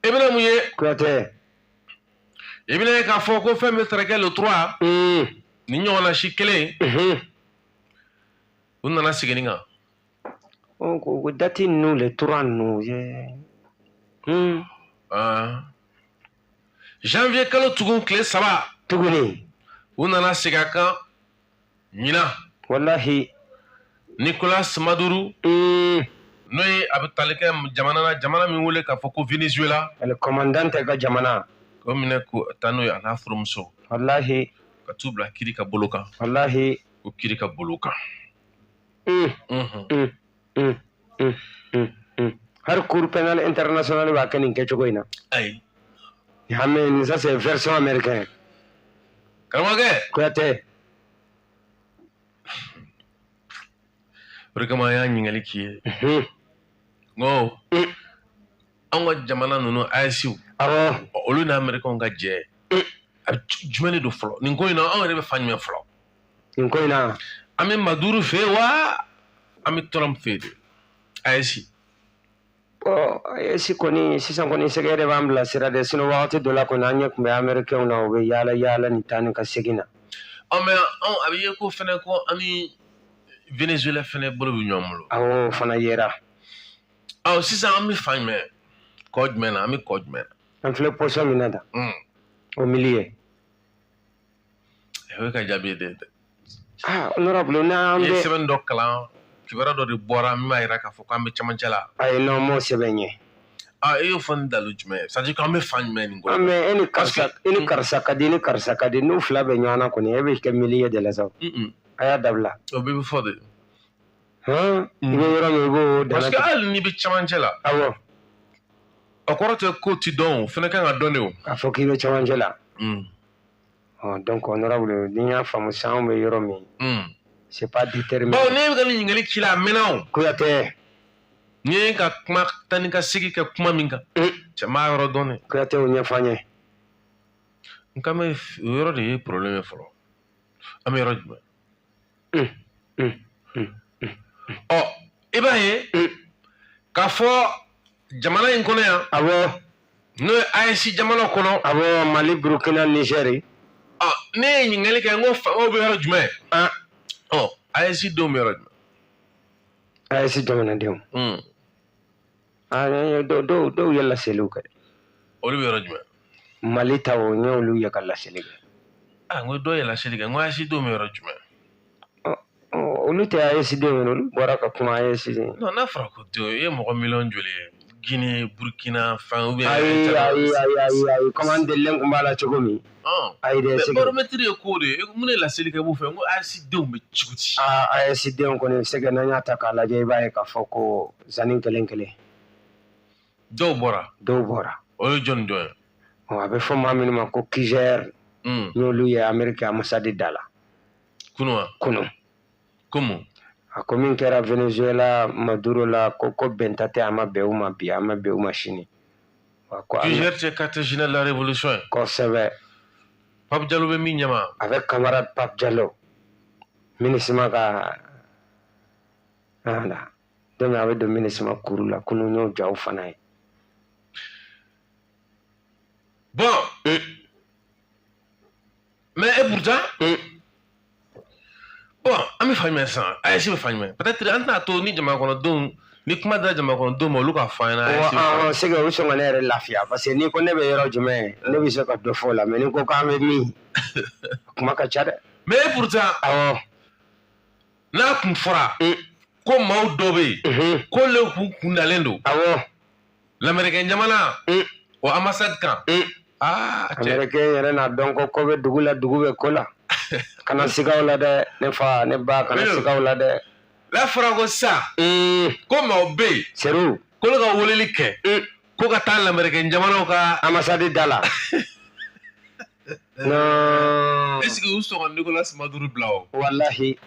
S1: i bɛna mun ye.
S2: Kuyatɛ.
S1: i bɛna ye k'a fɔ ko fɛn bɛ tarakɛ le 3 ni ɲɔgɔnna si kelen u nana segin kan.
S2: ko date ninnu le 3 ninnu
S1: janvier kalo tugun tile 3
S2: tuguni
S1: u nana segin a kan ɲina.
S2: wallahi
S1: Nicolas Maduro n'o ye a bɛ tali kɛ jamana na jamana min wele k'a fɔ ko Venezuela.
S2: le commandant ka jamana.
S1: ko minɛ ko taa n'o ye a n'a furumuso.
S2: wallahi
S1: ka t'u bila kiri ka bolo kan.
S2: wallahi
S1: ko kiri ka bolo kan.
S2: har cour pénal international b'a kɛ nin kɛcogo in na.
S1: ayi.
S2: hame ça c'est version américaine.
S1: karamɔgɔkɛ.
S2: Kuyatɛ.
S1: o de kama an y'a ɲininkali k'i ye. n ko an ka jamana ninnu AES-w.
S2: awɔ.
S1: olu ni Américains ka jɛ. a bɛ jumɛn de don fɔlɔ nin ko in na anw yɛrɛ bɛ fan jumɛn fɔlɔ.
S2: nin ko in na.
S1: an bɛ Maduro fɛ yen wa an bɛ Trump fɛ yen de. AES.
S2: AES kɔni sisan kɔni sɛgɛ de b'an bila sira de sinon wagati dɔ la kɔni an ɲɛ tun bɛ Américains na u bɛ yaala yaala nin taa ni ka segin na.
S1: mais anw a bɛ ye ko fɛnɛ ko an ni Venezuela fɛnɛ bolo bɛ ɲɔgɔn bolo.
S2: awɔ fana yera.
S1: sisan an bɛ fan jumɛn kɔ jumɛn na an bɛ kɔ jumɛn na.
S2: an filɛ position min na da. au milieu.
S1: o ye ka jaabi ye dɛ.
S2: honorable n'an
S1: bɛ. i ye
S2: bɛ.
S1: sɛbɛn dɔ kalan kibaruya dɔ de bɔra min b'a jira k'a fɔ k'an bɛ cɛmancɛ la.
S2: ayi non m'o sɛbɛn ye.
S1: e y'o fɔ ni dalu jumɛn ye c'est à dire k'an bɛ fan jumɛn nin ko.
S2: mais e ni karisa ka di ni karisa ka di n'u fila bɛ ɲɔgɔn na kɔni e bɛ kɛ milieu de la sa. a y'a dabila.
S1: o bɛɛ bɛ fɔ de.
S2: i bɛ yɔrɔ min i b'o dɛmɛ.
S1: parce que hali n'i bɛ cɛmancɛ la.
S2: awɔ.
S1: o kɔrɔ tɛ ko ti dɔn o fɛnɛ kan ka dɔn de o.
S2: k'a fɔ k'i bɛ cɛmancɛ la. donc honorable ni y'a faamu sisan anw bɛ yɔrɔ min. c'est pas déterminé.
S1: bon ne bɛ ka nin ɲininkali k'i la a mɛnna o.
S2: Kuyatɛ.
S1: n'i ye ka kuma taa ni ka segin kɛ kuma min kan. cɛ m'a yɔrɔ dɔn dɛ.
S2: Kuyatɛ o ɲɛfɔ an ye.
S1: n kan bɛ o yɔrɔ de ye problème ye fɔlɔ an bɛ yɔrɔ jumɛn. i b'a ye k'a fɔ jamana in kɔnɔ yan.
S2: awɔ.
S1: n'o ye AES jamana kɔnɔ.
S2: awɔ Mali Burukina Nigeri.
S1: ne ye ɲininkali kɛ n ko faamaw bɛ yɔrɔ jumɛn. AES denw bɛ yɔrɔ jumɛn.
S2: AES jamanadenw. dɔw ye laseliw kɛ.
S1: olu bɛ yɔrɔ jumɛn.
S2: Mali ta o n y'olu ye ka laseli kɛ.
S1: n ko dɔw ye laseli kɛ n ko AES denw bɛ yɔrɔ jumɛn.
S2: olu tɛ AES denw ye olu bɔra ka kuma AES de.
S1: non n'a fɔra ko denw i ye mɔgɔ miliyɔn joli ye. Guinée Burkina fan ou bien.
S2: ayi comme an delilen tun b'a la cogo min. ayi dɛ
S1: mais baromètre ye ko de ye mun ye laseli kɛ b'u fɛ n ko AES denw bɛ cogo di.
S2: AES denw kɔni sɛgɛ n'an y'a ta k'a lajɛ i b'a ye k'a fɔ ko zanni kelen kelen.
S1: dɔw bɔra. o ye jɔnni dɔ ye.
S2: a bɛ fɔ maa minnu ma ko Niger. n'olu ye Amérique ambassade da la.
S1: kunu wa. komu.
S2: a ko min kɛra Venezuela Maduro la ko bɛnta tɛ a ma bɛn u ma bi a ma bɛn u ma sini.
S1: Niger tɛ quartier général de la révolution ye.
S2: kosɛbɛ.
S1: Pape Diallo bɛ min ɲɛma.
S2: avec camarade Pape Diallo. MINUSMA ka donc a bɛ don MINUSMA kuru la kunu n y'o jaw fana ye.
S1: bon mais et pourtant. bon an bɛ fan jumɛn sisan AES bɛ fan jumɛn peut-être an tɛna to ni jamana kɔnɔdenw ni kuma dira jamana kɔnɔdenw ma olu k'a fɔ an ɲɛna.
S2: c'est que o sɔn ka ne yɛrɛ lafiya parce que n'i ko ne bɛ yɔrɔ jumɛn ne bɛ se ka dɔ fɔ o la mais n'i ko k'an bɛ min kuma ka ca dɛ.
S1: mais et pourtant. awɔ. n'a kun fɔra. ko maaw dɔ bɛ yen. k'olu kun dalen don. awɔ. lamɛrikɛn jamana. o ambassade kan.
S2: américain yɛrɛ n'a dɔn ko bɛ dugu la dugu bɛ ko la. kana sigaw la dɛ ne fa ne ba kana sigaw la dɛ.
S1: n'a fɔra ko sa. ko maaw bɛ yen.
S2: seru.
S1: k'olu ka weleli kɛ. ko ka taa lamɛrikɛn jamanaw ka.
S2: ambassade da la. non.
S1: est-ce que u sɔn ka Nicolas Maduro bila o.
S2: walahi.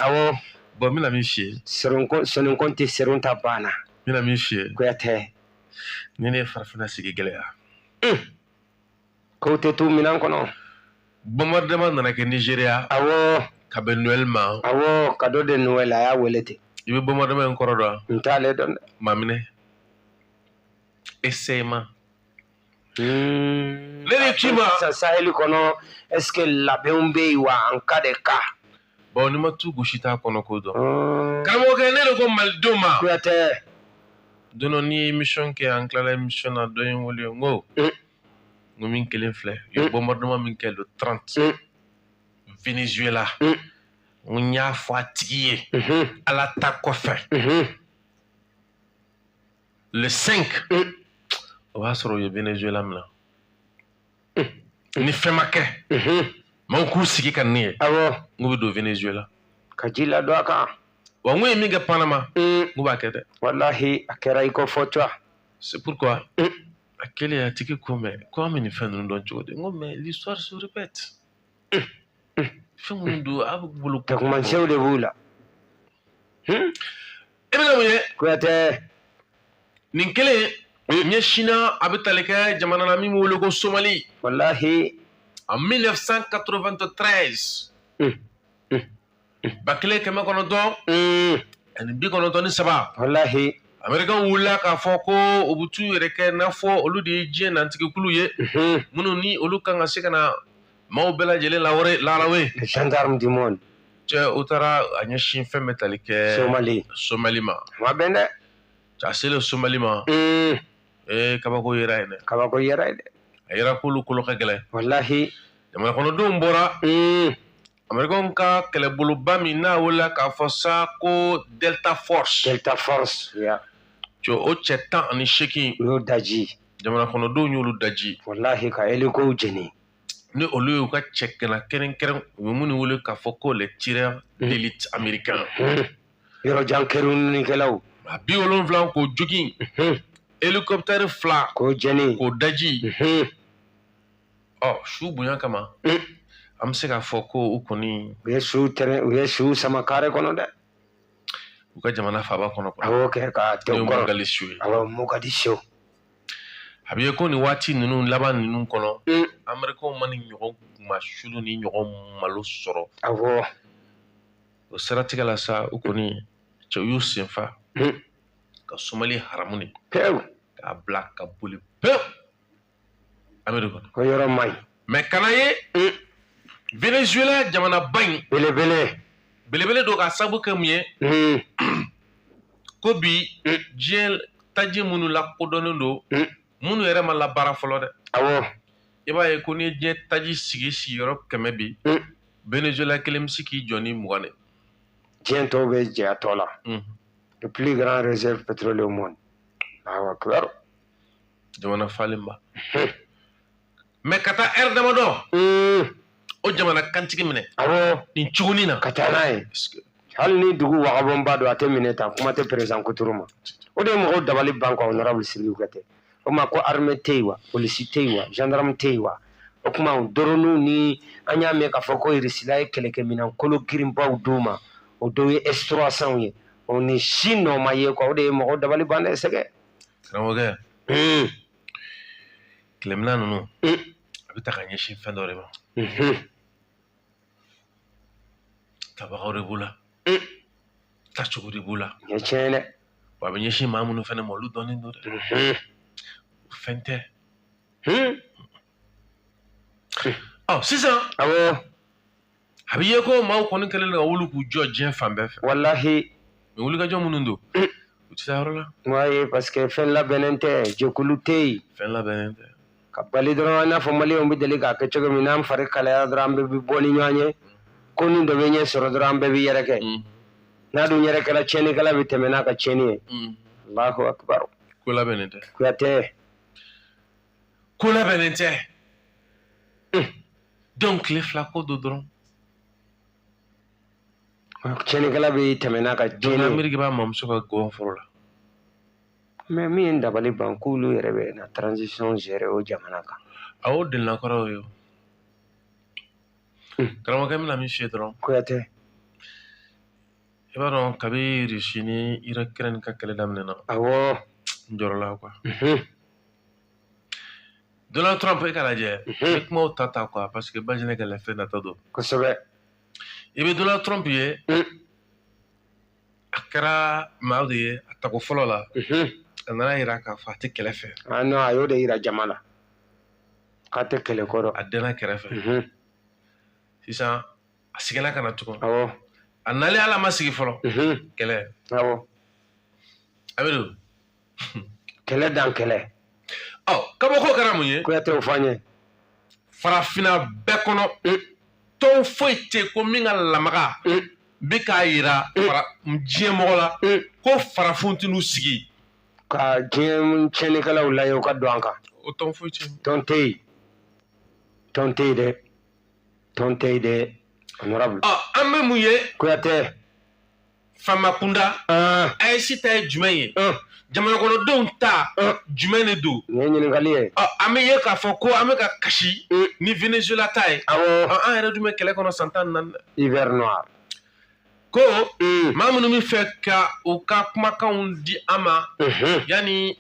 S2: awɔ.
S1: bon n bɛna min f'i ye.
S2: soninko tɛ serun ta banna.
S1: n bɛna min f'i ye.
S2: Kuyatɛ.
S1: ni ne ye farafinna sigi gɛlɛya.
S2: ko te tu minan kono
S1: bombardement nana kɛ Nigeria
S2: awo
S1: ka bɛn Noël ma
S2: awo kado de Noël a y'a wele ten
S1: i bɛ bombardement in kɔrɔ dɔn
S2: n t'ale dɔn dɛ
S1: maa minɛ essayement
S2: ne
S1: de k'i ma
S2: sisan saheli kɔnɔ est ce que labɛnw bɛ yen wa en cas de cas
S1: bon ni ma tu gosi t'a kɔnɔ ko dɔn karamɔgɔkɛ ne de ko malidenw ma
S2: kuyatɛ
S1: don dɔ n'i ye émission kɛ an tilala émission na dɔ ye n wele n ko min kelen filɛ u ye bombardement min kɛ le 30 Venezuela n y'a fɔ a tigi ye ala ta kɔfɛ le 5 o b'a sɔrɔ u ye Venezuela minɛ ni fɛn ma kɛ maaw k'u sigi ka ne ye n ko bɛ don Venezuela
S2: ka ji ladon a kan
S1: wa n ko ye min kɛ Panama n ko b'a kɛ dɛ
S2: wallahi a kɛra i ko fɔ cogo
S1: c'est pourquoi a kɛlen a tigi ko mɛ ko an bɛ nin fɛn ninnu dɔn cogo di n ko mais l'histoire se répète fɛn minnu don a bɛ bolo
S2: tɛkumasew de b'u la
S1: e bɛna mun ye
S2: kuyatɛ
S1: nin kelen ɲɛsinna a bɛ tali kɛ jamana na min bɛ wele ko Somali
S2: wallahi
S1: en 1993 1993 ani 93
S2: wallahi
S1: Américains wulila k'a fɔ ko u bɛ t'u yɛrɛ kɛ n'a fɔ olu de ye diɲɛ nantigikulu ye minnu ni olu kan ka se ka na maaw bɛɛ lajɛlen lawarawe
S2: les gendarmes du monde
S1: cɛ o taara a ɲɛsin fɛn bɛ tali kɛ Somali ma
S2: ma bɛn dɛ
S1: a selen Somali ma kabako yera yen dɛ
S2: kabako yera yen dɛ
S1: a yera k'olu kolo ka gɛlɛn
S2: wallahi
S1: jamana kɔnɔdenw bɔra Américains ka kɛlɛboloba min n'a wulila k'a fɔ sa ko Delta Force
S2: ya
S1: cɛ o cɛ 18
S2: u y'o daji
S1: jamana kɔnɔdenw y'olu daji
S2: wallahi ka hélicow jeni
S1: ni olu y'u ka cɛ kɛrɛnkɛrɛn u bɛ minnu wele k'a fɔ ko les tireurs d'élite américains
S2: yɔrɔjan kɛrunikɛlaw
S1: a 70 k'o jogin hélicoptère 2
S2: k'o jeni
S1: k'o daji su bonya kama an bɛ se k'a fɔ ko u kɔni
S2: u ye su sama kare kɔnɔ dɛ
S1: u ka jamana faaba kɔnɔ
S2: a y'o kɛ ka
S1: n'o ye Mogadishu ye
S2: Mogadishu
S1: a bɛ ye ko nin waati ninnu laban ninnu kɔnɔ Américains ma ni ɲɔgɔn kumasulu ni ɲɔgɔn malo sɔrɔ
S2: awɔ
S1: o siratigɛ la sa u kɔni cɛw y'u senfa ka Somali haramu de
S2: pewu
S1: k'a bila ka boli pewu Amérique kɔnɔ
S2: ko yɔrɔ man ɲi
S1: mais kana ye Venezuela jamana ba in belebele don ka sabu kɛ mun ye ko bi diɲɛ taji minnu lakodɔnnen don minnu yɛrɛ ma labaara fɔlɔ dɛ
S2: awɔ
S1: i b'a ye ko ni diɲɛ taji sigiyɔrɔ 100 bi Venezuela kelen bɛ se k'i jɔ ni 20 de
S2: diɲɛ tɔw bɛ jɛ a tɔ la le plus grand réserve pétrolier au monde awɔ kibaru
S1: jamana falenba mais ka taa heure damadɔ o jamana kantigi minɛ
S2: awɔ
S1: nin cogonin na
S2: ka taa n'a ye hali ni dugu wagabɔnba don a tɛ minɛ tan kuma tɛ président Kuturu ma o de ye mɔgɔw dabali ban quoi honorable Sidiki Kuyatɛ o ma ko armée tɛ yen wa polisi tɛ yen wa gendarme tɛ yen wa o kuma drone ni an y'a mɛn k'a fɔ ko Rusila ye kɛlɛkɛminɛn kolo girinbaw d'u ma o dɔw ye S300 ye o ni si nɔ ma ye quoi o de ye mɔgɔw dabali ban dɛ sɛgɛ
S1: karamɔgɔkɛ kɛlɛminɛn ninnu a bɛ ta ka ɲɛsin fɛn dɔ de ma tabagaw de b'u la tacogo de b'u la
S2: ɲɛ tiɲɛ dɛ
S1: wa a bɛ ɲɛsin maa minnu fana ma olu dɔnnen don dɛ o fɛn tɛ sisan
S2: awɔ
S1: a bɛ ye ko maaw kɔni kɛlen don ka wuli k'u jɔ diɲɛ fan bɛɛ fɛ
S2: wallahi
S1: mais wulikajɔ minnu don u tɛ taa yɔrɔ la
S2: waye parce que fɛn labɛnnen tɛ jɛkulu tɛ yen
S1: fɛn labɛnnen tɛ
S2: ka bali dɔrɔn i n'a fɔ maliyɛnw bɛ deli k'a kɛ cogo min n'an fari kalayara dɔrɔn an bɛɛ bɛ bɔ ni ɲɔgɔn ye ko nin dɔ bɛ ɲɛ sɔrɔ dɔrɔn an bɛɛ bɛ yɛrɛ kɛ n'a dun yɛrɛ kɛra tiɲɛnikɛla bɛ tɛmɛ n'a ka tiɲɛni ye Allahu akbar
S1: ko labɛnnen tɛ
S2: Kuyatɛ
S1: ko labɛnnen tɛ donc tile 2 ko don dɔrɔn
S2: tiɲɛnikɛla bɛ tɛmɛ n'a ka
S1: donc
S2: tiɲɛni ye
S1: Ameriki b'a mamuso ka gɔn foro la
S2: mais min ye dabali ban k'olu yɛrɛ bɛ na transition gérer o jamana kan
S1: a y'o delila kɔrɔ ye o karamɔgɔkɛ bɛna min f'i ye dɔrɔn
S2: Kuyatɛ
S1: i b'a dɔn kabi Rusi ni Ukraine ka kɛlɛ daminɛna
S2: awɔ
S1: n jɔrɔla quoi Donald Trump e k'a lajɛ ni kumaw ta quoi parce que bajinɛ kɛlɛ fɛn nata don
S2: kosɛbɛ
S1: i bɛ Donald Trump ye a kɛra maa de ye a tago fɔlɔ la a nana yira k'a fɔ a tɛ kɛlɛ fɛ
S2: non a y'o de yira jama la k'a tɛ kɛlɛ kɔrɔ
S1: a dɛnna kɛrɛfɛ sisan a seginna ka na tugun
S2: awɔ
S1: a nalen ala ma sigi fɔlɔ kɛlɛ
S2: awɔ
S1: a bɛ don
S2: kɛlɛ dan kɛlɛ
S1: kabako kɛra mun ye
S2: Kuyatɛ o fɔ an ye
S1: farafinna bɛɛ kɔnɔ tɔn foyi tɛ ko min ka lamaga bɛ k'a yira diɲɛ mɔgɔ la ko farafinw tɛ n'u sigi
S2: ka diɲɛ tiɲɛnikɛlaw lajɛ u ka don an kan
S1: o tɔn foyi tɛ
S2: tɔn tɛ yen tɔn tɛ yen dɛ tɔn tɛ yen dɛ honorable
S1: an bɛ mun ye
S2: Kuyatɛ
S1: Fama kunda a ye si ta ye jumɛn ye jamana kɔnɔdenw ta jumɛn de don
S2: nin ye ɲininkali ye
S1: an bɛ ye k'a fɔ ko an bɛ ka kasi ni Venezuela ta ye
S2: awɔ
S1: an yɛrɛ dun bɛ kɛlɛ kɔnɔ san 14
S2: hiver noir
S1: ko maa minnu bɛ fɛ ka u ka kumakanw di an ma yanni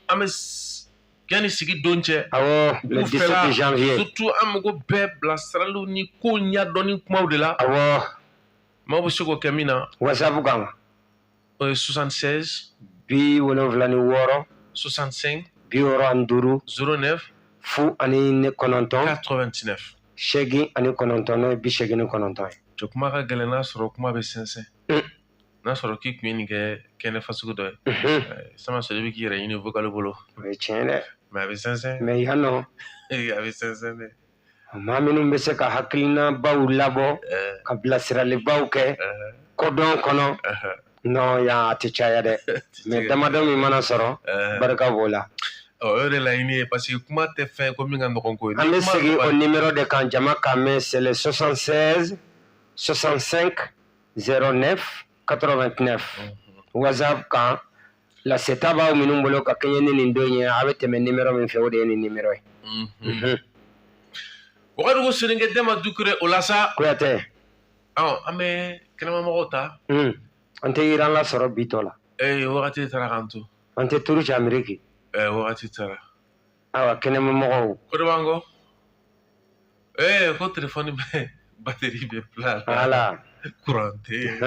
S1: sigi don cɛ
S2: awɔ le 17 janvier
S1: surtout an mago bɛɛ bilasiraliw ni ko ɲɛdɔnni kumaw de la
S2: awɔ
S1: maaw bɛ se k'o kɛ min na
S2: whatsapp kan
S1: o ye 76
S2: 76
S1: 65
S2: 65
S1: 09
S2: fu ani kɔnɔntɔn
S1: 89
S2: segin ani kɔnɔntɔn n'o ye 89 ye
S1: cɛ kuma ka gɛlɛn n'a sɔrɔ kuma bɛ sɛnsɛn n'a sɔrɔ k'i tun ye nin kɛ kɛnɛ fasugu dɔ ye sama sɔrɔ i bɛ k'i yɛrɛ ɲini vocal bolo
S2: o ye tiɲɛ dɛ
S1: mais a bɛ sɛnsɛn
S2: mais yan nɔ
S1: a bɛ sɛnsɛn dɛ
S2: maa minnu bɛ se ka hakilinabaw labɔ ka bilasiralibaw kɛ kodɔn kɔnɔ non yan a tɛ caya dɛ mais damadɔ min mana sɔrɔ barika b'o la
S1: o y'o de laɲini ye parce que kuma tɛ fɛn ko min ka nɔgɔn ko ye
S2: an bɛ segin o numéro de kan jama kan mɛn c'est le 76 65 09 89 whatsapp kan laseta b'aw minnu bolo ka kɛɲɛ ni nin don ye a bɛ tɛmɛ numéro min fɛ o de ye nin numéro ye
S1: Wagadugu Seninge Dema Dukure o la sa
S2: Kuyatɛ
S1: an bɛ kɛnɛmamɔgɔw ta
S2: an tɛ yiran la sɔrɔ bi tɔ la
S1: wagati taara k'an to
S2: an tɛ turu ci Ameriki
S1: wagati taara
S2: awa kɛnɛmamɔgɔw
S1: ko de b'an kɔ ko telefɔni bɛ bateri bɛ bila la
S2: ala
S1: courant tɛ yen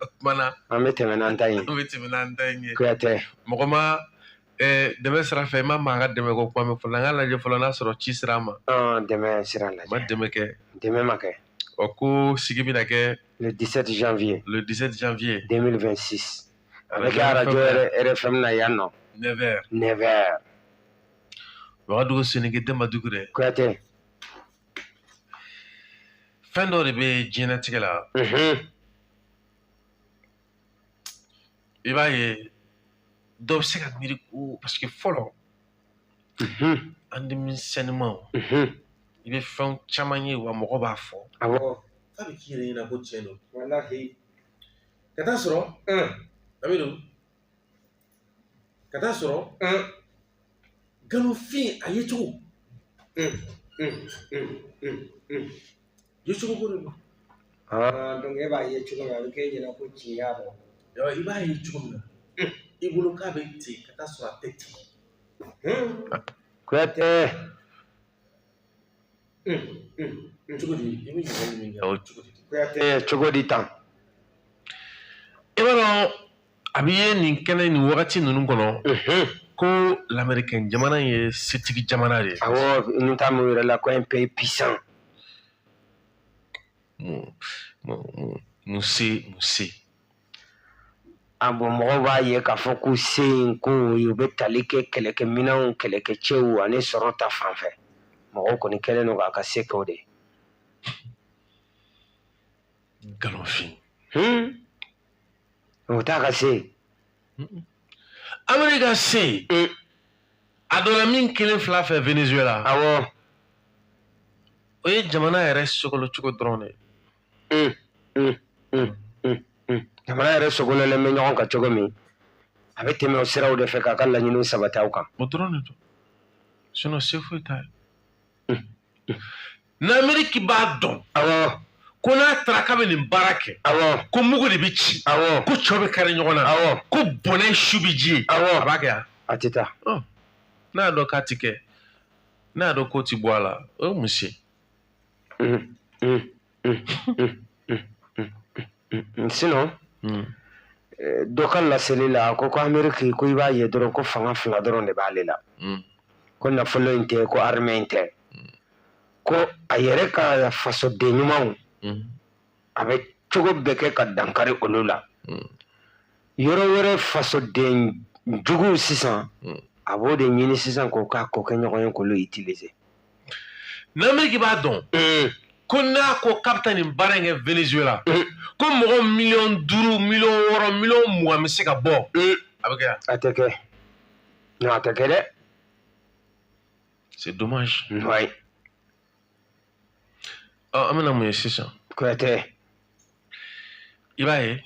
S1: o kumana
S2: an bɛ tɛmɛ n'an ta ye
S1: an bɛ tɛmɛ n'an ta ye
S2: Kuyatɛ
S1: mɔgɔ ma dɛmɛ sira fɛ i ma maa ka dɛmɛ ko kuma min fɔlɔ an ka lajɛ fɔlɔ n'a sɔrɔ ci sira ma
S2: dɛmɛ sira lajɛ
S1: ma dɛmɛ kɛ
S2: dɛmɛ ma kɛ
S1: ko sigi bɛna kɛ
S2: le 17 janvier 2026 a bɛ kɛ arajo RFM na yan nɔ 9h
S1: Wagadugu Seninge Dema Dukure
S2: Kuyatɛ
S1: fɛn dɔ de bɛ diɲɛlatigɛ la i b'a ye dɔw bɛ se ka miiri ko parce que fɔlɔ an denmisɛnnimaw i bɛ fɛn caman ye wa mɔgɔ b'a fɔ
S2: awɔ
S1: k'a bɛ k'i yɛrɛ ɲɛna ko tiɲɛ don walahi ka taa sɔrɔ Amidu ka taa sɔrɔ nkalonfin a ye cogo yecogo ko de don
S2: donc e b'a ye cogo min a bɛ k'e ɲɛna ko tiɲɛ y'a dɔn
S1: i b'a ye cogo min na i bolo k'a bɛ ten ka taa sɔrɔ a tɛ ten
S2: Kuyatɛ
S1: cogo di i bɛ ɲininkali min kɛ o cogo di
S2: Kuyatɛ cogo di tan
S1: i b'a dɔn a bɛ ye nin kɛnɛ nin wagati ninnu kɔnɔ ko l'Américain jamana ye setigi jamana de ye
S2: awɔ n ta mun yɛrɛ la ko un pays puissant
S1: mun se
S2: a bɔn mɔgɔw b'a ye k'a fɔ ko se in ko u bɛ tali kɛ kɛlɛkɛminɛnw kɛlɛkɛcɛw ani sɔrɔ ta fanfɛ mɔgɔw kɔni kɛlen don k'a ka se kɛ o de ye
S1: nkalonfin
S2: o t'a ka se
S1: Amerika se a donna min kelen fila fɛ Venezuela
S2: awɔ
S1: o ye jamana yɛrɛ sogolo cogo dɔrɔn de
S2: jamana yɛrɛ sogololen bɛ ɲɔgɔn kan cogo min a bɛ tɛmɛ o siraw de fɛ k'a ka laɲiniw sabati aw kan
S1: o dɔrɔn de don sinon se foyi t'a ye n'Ameriki b'a dɔn
S2: awɔ
S1: ko n'a taara k'a bɛ nin baara kɛ
S2: awɔ
S1: ko mugu de bɛ ci
S2: awɔ
S1: ko cɛw bɛ kari ɲɔgɔn na
S2: awɔ
S1: ko bɔnɛ su bɛ ji ye
S2: awɔ
S1: a b'a kɛ yan
S2: a tɛ taa
S1: n'a y'a dɔn k'a ti kɛ n'a dɔn ko ti bɔ a la o ye mun se
S2: sinon dɔ ka laseli la ko Ameriki ko i b'a ye dɔrɔn ko fanga fila dɔrɔn de b'ale la ko nafolo in tɛ ko armée in tɛ ko a yɛrɛ ka fasoden ɲumanw a bɛ cogo bɛɛ kɛ ka dankari olu la yɔrɔ wɛrɛ fasoden juguw sisan a b'o de ɲini sisan k'o k'a ko kɛ ɲɔgɔn ye k'olu utiliser
S1: n'Amérique b'a dɔn ko n'a ko k'a bɛ taa nin baara in kɛ Venezuela ko mɔgɔ 5 miliyɔn 6 miliyɔn 20 bɛ se ka bɔ a bɛ kɛ yan
S2: a tɛ kɛ non a tɛ kɛ dɛ
S1: c'est dommage
S2: oui
S1: an bɛna mun ye sisan
S2: Kuyatɛ
S1: i b'a ye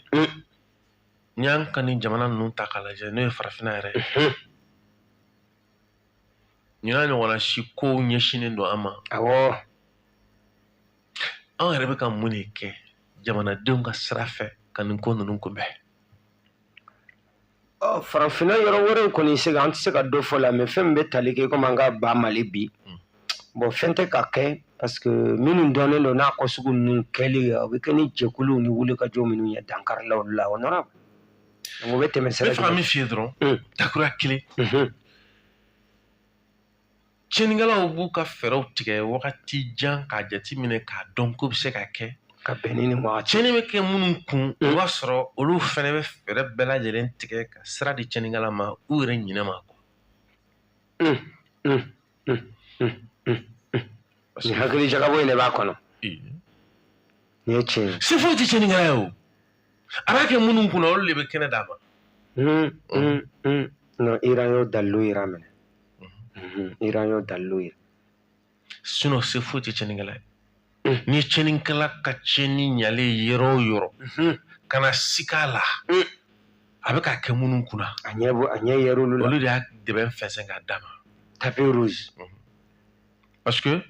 S1: n'i y'an ka nin jamana ninnu ta k'a lajɛ n'o ye farafinna yɛrɛ ɲinan ɲɔgɔnna si kow ɲɛsinnen don an ma
S2: awɔ
S1: an yɛrɛ bɛ ka mun de kɛ jamanadenw ka sira fɛ ka nin ko ninnu kunbɛn
S2: farafinna yɔrɔ wɛrɛw kɔni an tɛ se ka dɔ fɔ la mais fɛn min bɛ tali kɛ komi an ka ba Mali bi bon fɛn tɛ ka kɛ parce que minnu dɔnnen don n'a ko sugu ninnu kɛli o bɛ kɛ ni jɛkuluw ni wulikajɔ minnu ye dankari olu la honorable donc o bɛ tɛmɛ sira
S1: n bɛ fɛ ka min f'i ye dɔrɔn dakura kelen tiɲɛnikɛlaw b'u ka fɛɛrɛw tigɛ wagati jan k'a jateminɛ k'a dɔn ko bɛ se ka kɛ
S2: ka bɛn ni nin wagati
S1: tiɲɛni bɛ kɛ minnu kun o b'a sɔrɔ olu fɛnɛ bɛ fɛɛrɛ bɛɛ lajɛlen tigɛ ka sira di tiɲɛnikɛla ma u yɛrɛ ɲinɛ ma
S2: ni hakili jagabɔ in de b'a kɔnɔ nin ye tiɲɛ ye
S1: se foyi tɛ tiɲɛnikɛla ye o a b'a kɛ minnu kunna olu de bɛ kɛnɛ d'a ma
S2: non Iran y'o dalilu yira minɛ Iran y'o dalilu yira
S1: sinon se foyi tɛ tiɲɛnikɛla ye ni tiɲɛnikɛla ka tiɲɛni ɲalen yɔrɔ o yɔrɔ kana sika la a bɛ ka kɛ minnu kunna
S2: a ɲɛ yer'olu la
S1: olu de y'a dɛbɛn fɛnsɛn k'a d'a ma
S2: tapis rouge
S1: parce que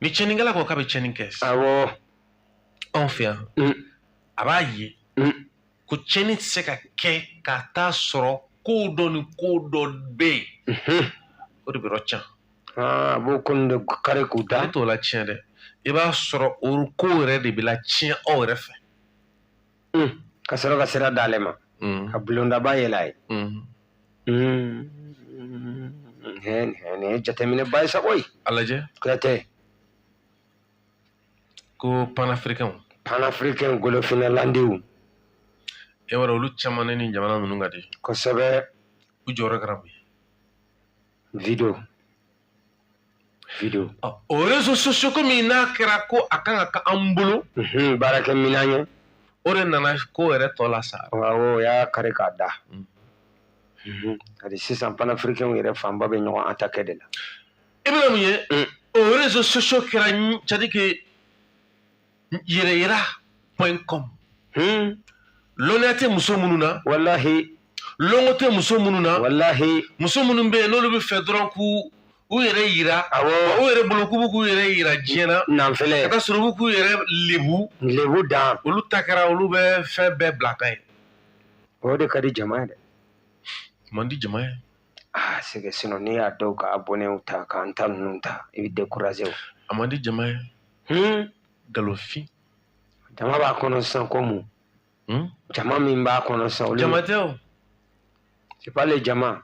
S1: ni tiɲɛnikɛla ko k'a bɛ tiɲɛni kɛ
S2: awɔ
S1: anw fɛ yan a b'a ye ko tiɲɛni tɛ se ka kɛ ka taa sɔrɔ ko dɔ ni ko dɔ bɛ yen o de bɛ yɔrɔ can
S2: a b'o ko nin de kari k'u da
S1: ale t'o la tiɲɛ dɛ i b'a sɔrɔ o ko yɛrɛ de bɛ la tiɲɛ aw yɛrɛ fɛ
S2: ka sɔrɔ ka sira d'ale ma ka bulondaba yɛlɛ a ye nin ye jateminɛba ye sa koyi
S1: a lajɛ
S2: Kuyatɛ
S1: ko panafricain golofinɛlandiw e b'a dɔn olu caman ni jamana ninnu ka di
S2: kosɛbɛ
S1: u jɔyɔrɔ kɛra mun ye
S2: video
S1: o réseaux sociaux komi n'a kɛra ko a kan ka k'an bolo
S2: baarakɛ minan ye
S1: o de nana ko yɛrɛ tɔ la sa
S2: awɔ o y'a kari k'a da hali sisan panafricain yɛrɛ fanba bɛ ɲɔgɔn attaquer de la
S1: i bɛna mun ye o réseaux sociaux kɛra c'est-à-dire que yɛrɛyira.com lɔnniya tɛ muso minnu na
S2: wallahi
S1: lɔngɔ tɛ muso minnu na
S2: wallahi
S1: muso minnu bɛ yen n'olu bɛ fɛ dɔrɔn k'u yɛrɛ yira
S2: awɔ
S1: u yɛrɛ bolo k'u bɛ k'u yɛrɛ yira diɲɛ na
S2: nanfɛlɛ
S1: ka taa sɔrɔ u bɛ k'u yɛrɛ lebu
S2: dan
S1: olu ta kɛra olu bɛ fɛn bɛɛ bila kan ye
S2: o de ka di jama ye dɛ
S1: man di jama ye
S2: c'est que sinon n'i y'a dɔw ka abonnés ta k'an ta ninnu ta i bɛ décourager
S1: a man di jama ye galofin
S2: jama b'a kɔnɔ sisan ko mun jama min b'a kɔnɔ sisan olu
S1: jama tɛ o
S2: c'est pas les jama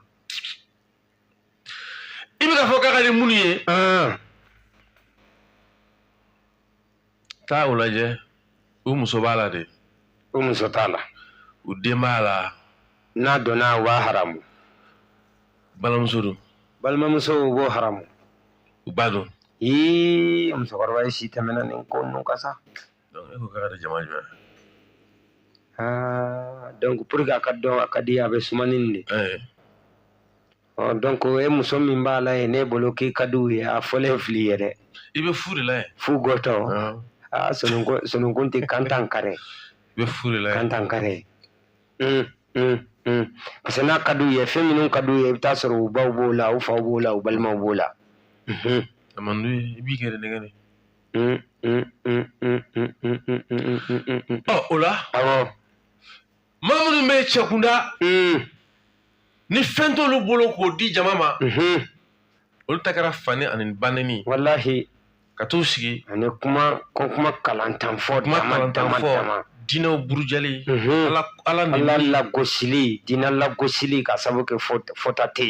S1: i bɛ ka fɔ k'a ka di minnu ye taa o lajɛ u muso b'a la de
S2: o muso t'a la
S1: u den b'a la
S2: n'a donna u b'a haramu
S1: balimamuso don
S2: balimamuso u b'o haramu
S1: u b'a dɔn
S2: musokɔrɔba ye si tɛmɛna nin ko ninnu kan sa
S1: donc e ko k'a ka di jama jumɛn
S2: donc pour que a ka dɔn a ka di a bɛ suma ni nin de donc e muso min b'a la ye ne bolo k'i ka di u ye a fɔlen fili ye dɛ
S1: i bɛ fu de la ye
S2: fu gɔtɔ sonunkun tɛ kantan kare
S1: i bɛ fu de la ye
S2: kantan kare parce que n'a ka di u ye fɛn minnu ka di u ye i bɛ taa sɔrɔ u baw b'o la u faw b'o la u balimaw b'o la
S1: a man d'u ye i b'i kɛ de nɛgɛ de o la
S2: awɔ
S1: maa minnu bɛ cɛkunda ni fɛn t'olu bolo k'o di jama ma olu ta kɛra fani ani baneni
S2: wallahi
S1: ka t'u sigi
S2: ani kuma kalantan fɔ
S1: kuma
S2: dama
S1: fɔ diinɛw burujali ala
S2: lagosili diinɛ lagosili ka sabu kɛ fɔta tɛ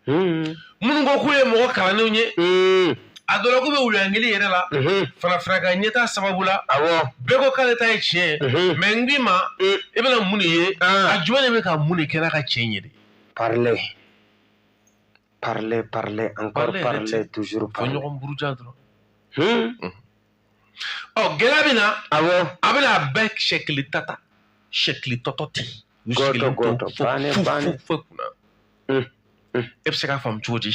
S2: yen
S1: minnu ko k'u ye mɔgɔ kalannenw ye a dɔ la k'u bɛ wuliyangeli yɛrɛ la farafinna ɲɛtaa sababu la bɛɛ ko k'ale ta ye tiɲɛ ye mɛ n k'i ma i bɛna mun de ye a jumɛn de bɛ ka mun de kɛ n'a ka tiɲɛ ye de
S2: parler encore parler toujours
S1: parler fɔ ɲɔgɔn buruja dɔrɔn gɛlɛya bɛ na a bɛna bɛɛ sɛkili tata sɛkili tɔtɔ ten
S2: gɔtɔ
S1: fo kunna e bɛ se k'a faamu cogo di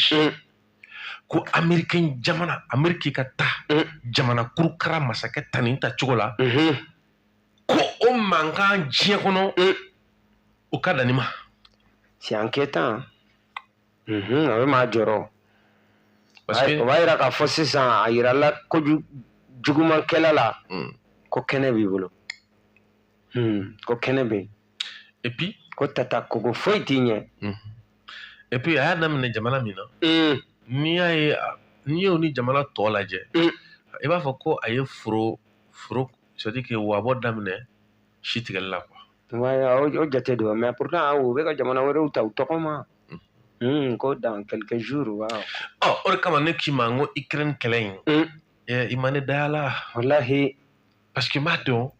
S1: ko Amerikɛn jamana Ameriki ka taa jamana kurukara masakɛ ta nin ta cogo la ko o mankan diɲɛ kɔnɔ o ka dan nin ma
S2: c'est inquiétant a bɛ maa jɔrɔ o b'a yira k'a fɔ sisan a yirala ko jugumankɛla la ko kɛnɛ b'i bolo ko kɛnɛ bɛ yen
S1: et puis
S2: ko tata kogo foyi t'i ɲɛ
S1: et puis a y'a daminɛ jamana min na n'i y'o ni jamana tɔ lajɛ i b'a fɔ ko a ye foro c'est à dire que wabɔ daminɛ si tigɛli la quoi
S2: o jate don mais pourtant u bɛ ka jamana wɛrɛw ta u tɔgɔ ma ko dans quelques jours
S1: o de kama ne k'i ma n ko Ukraine kɛlɛ in i ma ne daya la
S2: wallahi
S1: parce que n b'a dɔn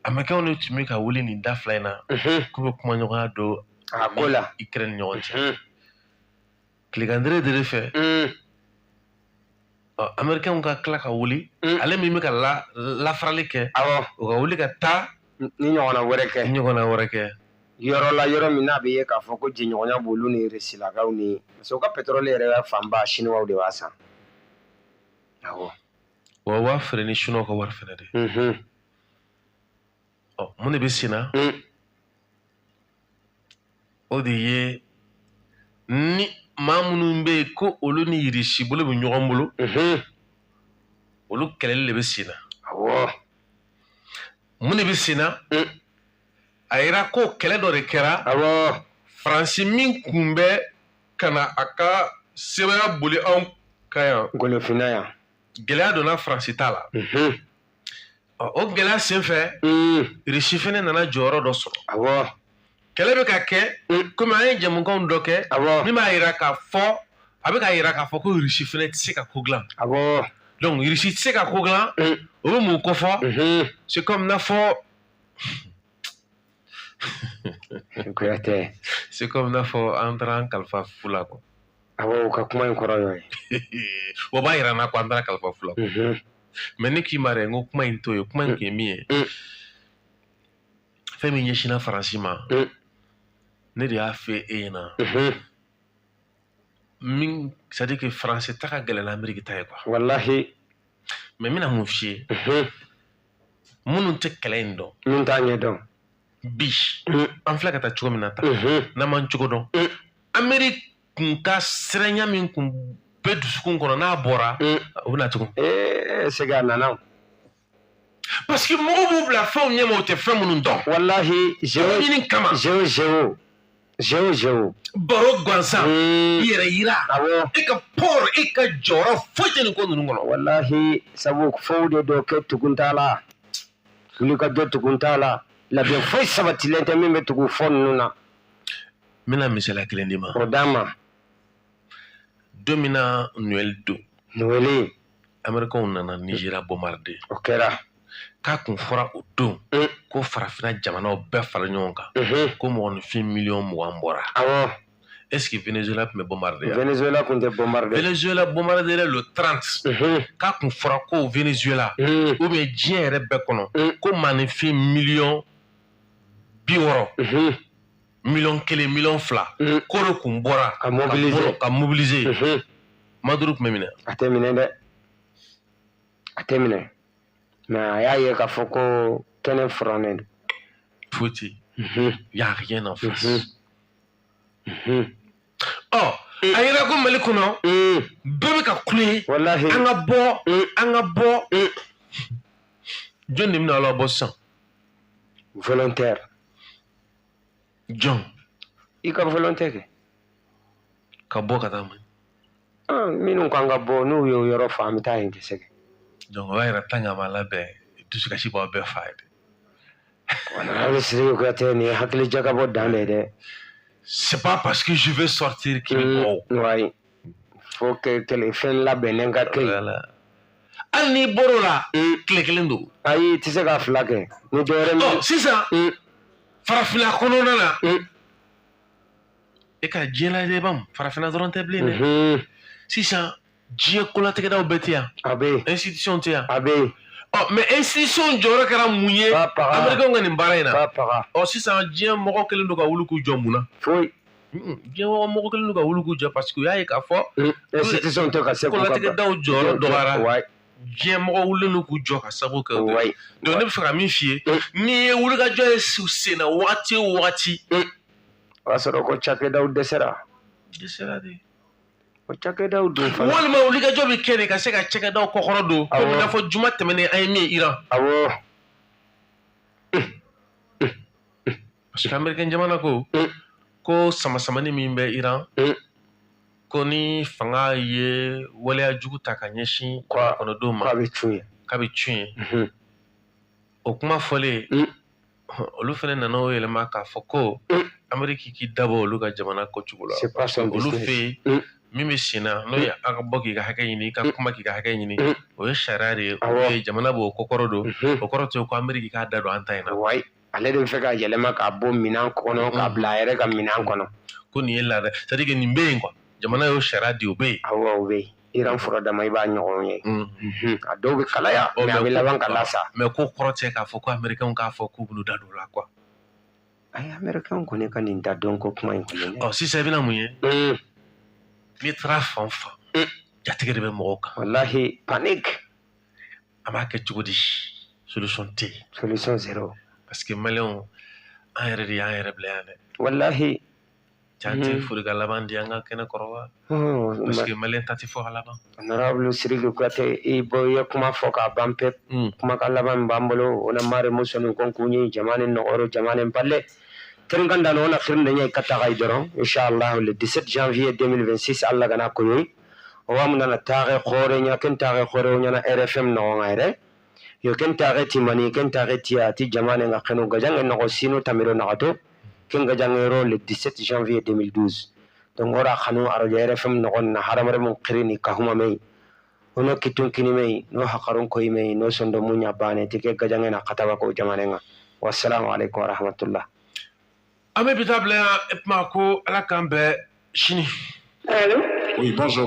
S1: Américains de tun bɛ ka wuli nin da fila in na k'u bɛ kuma ɲɔgɔnya don
S2: ko la
S1: Ukraine ni ɲɔgɔn cɛ tilegandere de fɛ Américains ka tila ka wuli ale min bɛ ka lafarali kɛ o ka wuli ka taa
S2: ni ɲɔgɔnna wɛrɛ kɛ yɔrɔ la yɔrɔ min n'a bɛ ye k'a fɔ ko jɛɲɔgɔnya b'olu ni Rusilakaw ni parce que u ka pétrole yɛrɛ fanba Chinois de b'a san
S1: wa b'a feere ni Chinois ka wari fɛnɛ de mun de bɛ sen na o de ye ni maa minnu bɛ yen ko olu ni Rusi bolo bɛ ɲɔgɔn bolo olu kɛlɛli de bɛ sen na mun de bɛ sen na a yira ko kɛlɛ dɔ de kɛra Faransi min kun bɛ ka na a ka sɛbɛya boli anw kan yan
S2: ngolofina yan
S1: gɛlɛya donna Faransi ta la o gɛlɛya senfɛ Rusi fɛnɛ nana jɔyɔrɔ dɔ sɔrɔ kɛlɛ bɛ ka kɛ komi an ye jamukanw dɔ kɛ min b'a yira k'a fɔ a bɛ ka yira k'a fɔ ko Rusi fɛnɛ tɛ se ka ko dilan donc Rusi tɛ se ka ko dilan o bɛ mun kofɔ c'est comme n'a fɔ c'est comme n'a fɔ an taara an kalifa fu la quoi
S2: o ka kuma in kɔrɔ y'o ye
S1: o b'a yira n'a ko an taara kalifa fu la mais ne k'i ma dɛ n ko kuma in to ye kuma in kun ye min ye fɛn min ɲɛsinna Faransi ma ne de y'a fɛ e ɲɛna min c'est à dire que Faransi ta ka gɛlɛn n'Amérique ta ye quoi
S2: wallahi
S1: mais n bɛna mun f'i ye minnu tɛ kɛlɛ in dɔn
S2: minnu t'a ɲɛ dɔn
S1: bi an filɛ ka taa cogo min na tan n'an m'an cogo dɔn Amérique kun ka siranya min kun bɛ dusukun kɔnɔ n'a bɔra o bɛ na tugun
S2: segin a nana
S1: parce que mɔgɔw b'u bila fɛnw ɲɛma o tɛ fɛn minnu dɔn
S2: wallahi
S1: ɲini kama
S2: Géo
S1: baro gansan i yɛrɛ yira e ka port e ka jɔyɔrɔ foyi tɛ nin ko ninnu kɔnɔ
S2: wallahi sabu fɛnw de dɔ kɛ tugun t'a la wuli ka dɔ tugun t'a la labɛn foyi sabatilen tɛ min bɛ tugu fɔ ninnu na
S1: n bɛna misaliya kelen d'i ma
S2: o d'an ma
S1: don min na Noël don Américains nana Nigéria bombarder
S2: o kɛra
S1: k'a kun fɔra o don ko farafinna jamanaw bɛɛ fara ɲɔgɔn kan ko mɔgɔninfin miliyɔn 20 bɔra est-ce que Venezuela tun bɛ bombarder
S2: Venezuela tun tɛ bombarder
S1: Venezuela bombarder le 30 k'a kun fɔra ko Venezuela ou bien diɲɛ yɛrɛ bɛɛ kɔnɔ ko maaninfin miliyɔn 60 miliyɔn 1 miliyɔn 2 k'o de kun bɔra ka mobiliser Maduro tun bɛ minɛ
S2: a tɛ minɛ dɛ a tɛ minɛ mais a y'a ye k'a fɔ ko kɛnɛ furannen don
S1: foyi tɛ yen y a rien en face a yira ko Mali kɔnɔ bɛɛ bɛ ka kule an ka bɔ jɔn de bɛna aw labɔ sisan
S2: volontaire
S1: jɔn
S2: i ka volonté kɛ
S1: ka bɔ ka taa mun
S2: minnu kan ka bɔ n'u y'o yɔrɔ fa an bɛ taa yen tɛ sɛgɛn
S1: donc o b'a yira tan ka ma labɛn dusukasi b'aw bɛɛ fa ye dɛ
S2: wala bɛ Sidiki Kuyate nin ye hakili jagabɔ dan de ye dɛ
S1: c'est pas parce que je vais sortir qu'il bɔ
S2: wayi faut que fɛn labɛnnen ka kɛ yen
S1: voilà hali n'i bɔr'o la tile kelen don
S2: ayi i tɛ se ka fila kɛ ni dɔwɛrɛ min
S1: sisan farafinna kɔnɔna na e ka diɲɛ lajɛ bam farafinna dɔrɔn tɛ bilen dɛ sisan diɲɛ kolatigɛdaw bɛɛ tɛ yan
S2: a bɛ yen
S1: institution tɛ yan
S2: a bɛ yen
S1: mais institution jɔyɔrɔ kɛra mun ye américains ka nin baara in na
S2: paga
S1: sisan diɲɛ mɔgɔ kelen don ka wuli k'u jɔ mun na
S2: foyi
S1: diɲɛ mɔgɔ kelen don ka wuli k'u jɔ parce que u y'a ye k'a fɔ
S2: institution tɛ ka se k'u ka
S1: kolatigɛdaw jɔyɔrɔ dɔgɔyara diɲɛ mɔgɔ wulilen don k'u jɔ ka sabu kɛ o ye donc ne bɛ fɛ ka min f'i ye n'i ye wulikajɔ ye sen na wagati o wagati
S2: o y'a sɔrɔ ko cakɛdaw dɛsɛra
S1: de
S2: o cakɛdaw dun fana
S1: walima wulikajɔ bɛ kɛ de ka se ka cakɛdaw kɔkɔrɔ don komi i n'a fɔ juma tɛmɛnen an ye min ye Iran
S2: awɔ
S1: parce que américain jamana ko sama-samani min bɛ Iran ko ni fanga ye waleya jugu ta ka ɲɛsin kɔnɔdenw ma k'a bɛ cun ye o kuma fɔlen olu fana nana o yɛlɛma k'a fɔ ko Amérique k'i dabɔ olu ka jamana kɔcogo la parce que olu fɛ yen min bɛ sen na n'o ye a ka bɔ k'i ka hakɛ ɲini i ka kuma k'i ka hakɛ ɲini o ye sariya de ye o ye jamana b'o kɔkɔrɔ don o kɔrɔ tɛ ko Amérique k'a da don an ta in na ale de bɛ fɛ ka yɛlɛma k'a bɔ minɛn kɔnɔ k'a bila a yɛrɛ ka minɛn kɔnɔ ko nin ye laada c'est à dire que nin bɛ yen quoi jamana y'o sariya di o bɛ yen awɔ o bɛ yen Iran fura dama i b'a ɲɔgɔn ye a dɔw bɛ kalaya mais a bɛ laban ka lasa mais ko kɔrɔ tɛ k'a fɔ ko américain k'a fɔ k'u b'u da don o la quoi ayi américain kɔni ka nin da dɔn ko kuma in kɔni sisan i bɛna mun ye n'i taara fan o fan jatigɛ de bɛ mɔgɔw kan walahi panique an b'a kɛ cogo di solution tɛ yen solution zéro parce que maliyɛnw an yɛrɛ de y'an yɛrɛ bila yan dɛ walahi can tɛ foli ka laban di an ka kɛnɛ kɔrɔ wa parce que maliyɛn ta tɛ fɔ ka laban honorable Sidiki Kuyate i ye kuma fɔ k'a ban pewu kuma ka laban min b'an bolo o na mare musonin ko k'u ye jama ni nɔgɔyɔrɔ jama ni balle terin kan dano na khirin da nyai kata gai doron inshallah le 17 janvier 2026 Allah gana koyi o wa mun na tare khore nya ken tare khore nya na RFM no ngaire yo ken tare timani ken tare tia ti jamane nga kheno gajang no sino tamiro na gato ken gajang ro le 17 janvier 2012 donc ora khanu aro RFM no na haramare mun khirini ka huma mei ono kitun kini mei no hakarun koy mei no sondo munya bane tike gajang na kataba ko jamane nga wassalamu alaikum wa rahmatullah Amé Bitable et Marco à la Cambé, Chini.
S3: Allô? Oui, bonjour.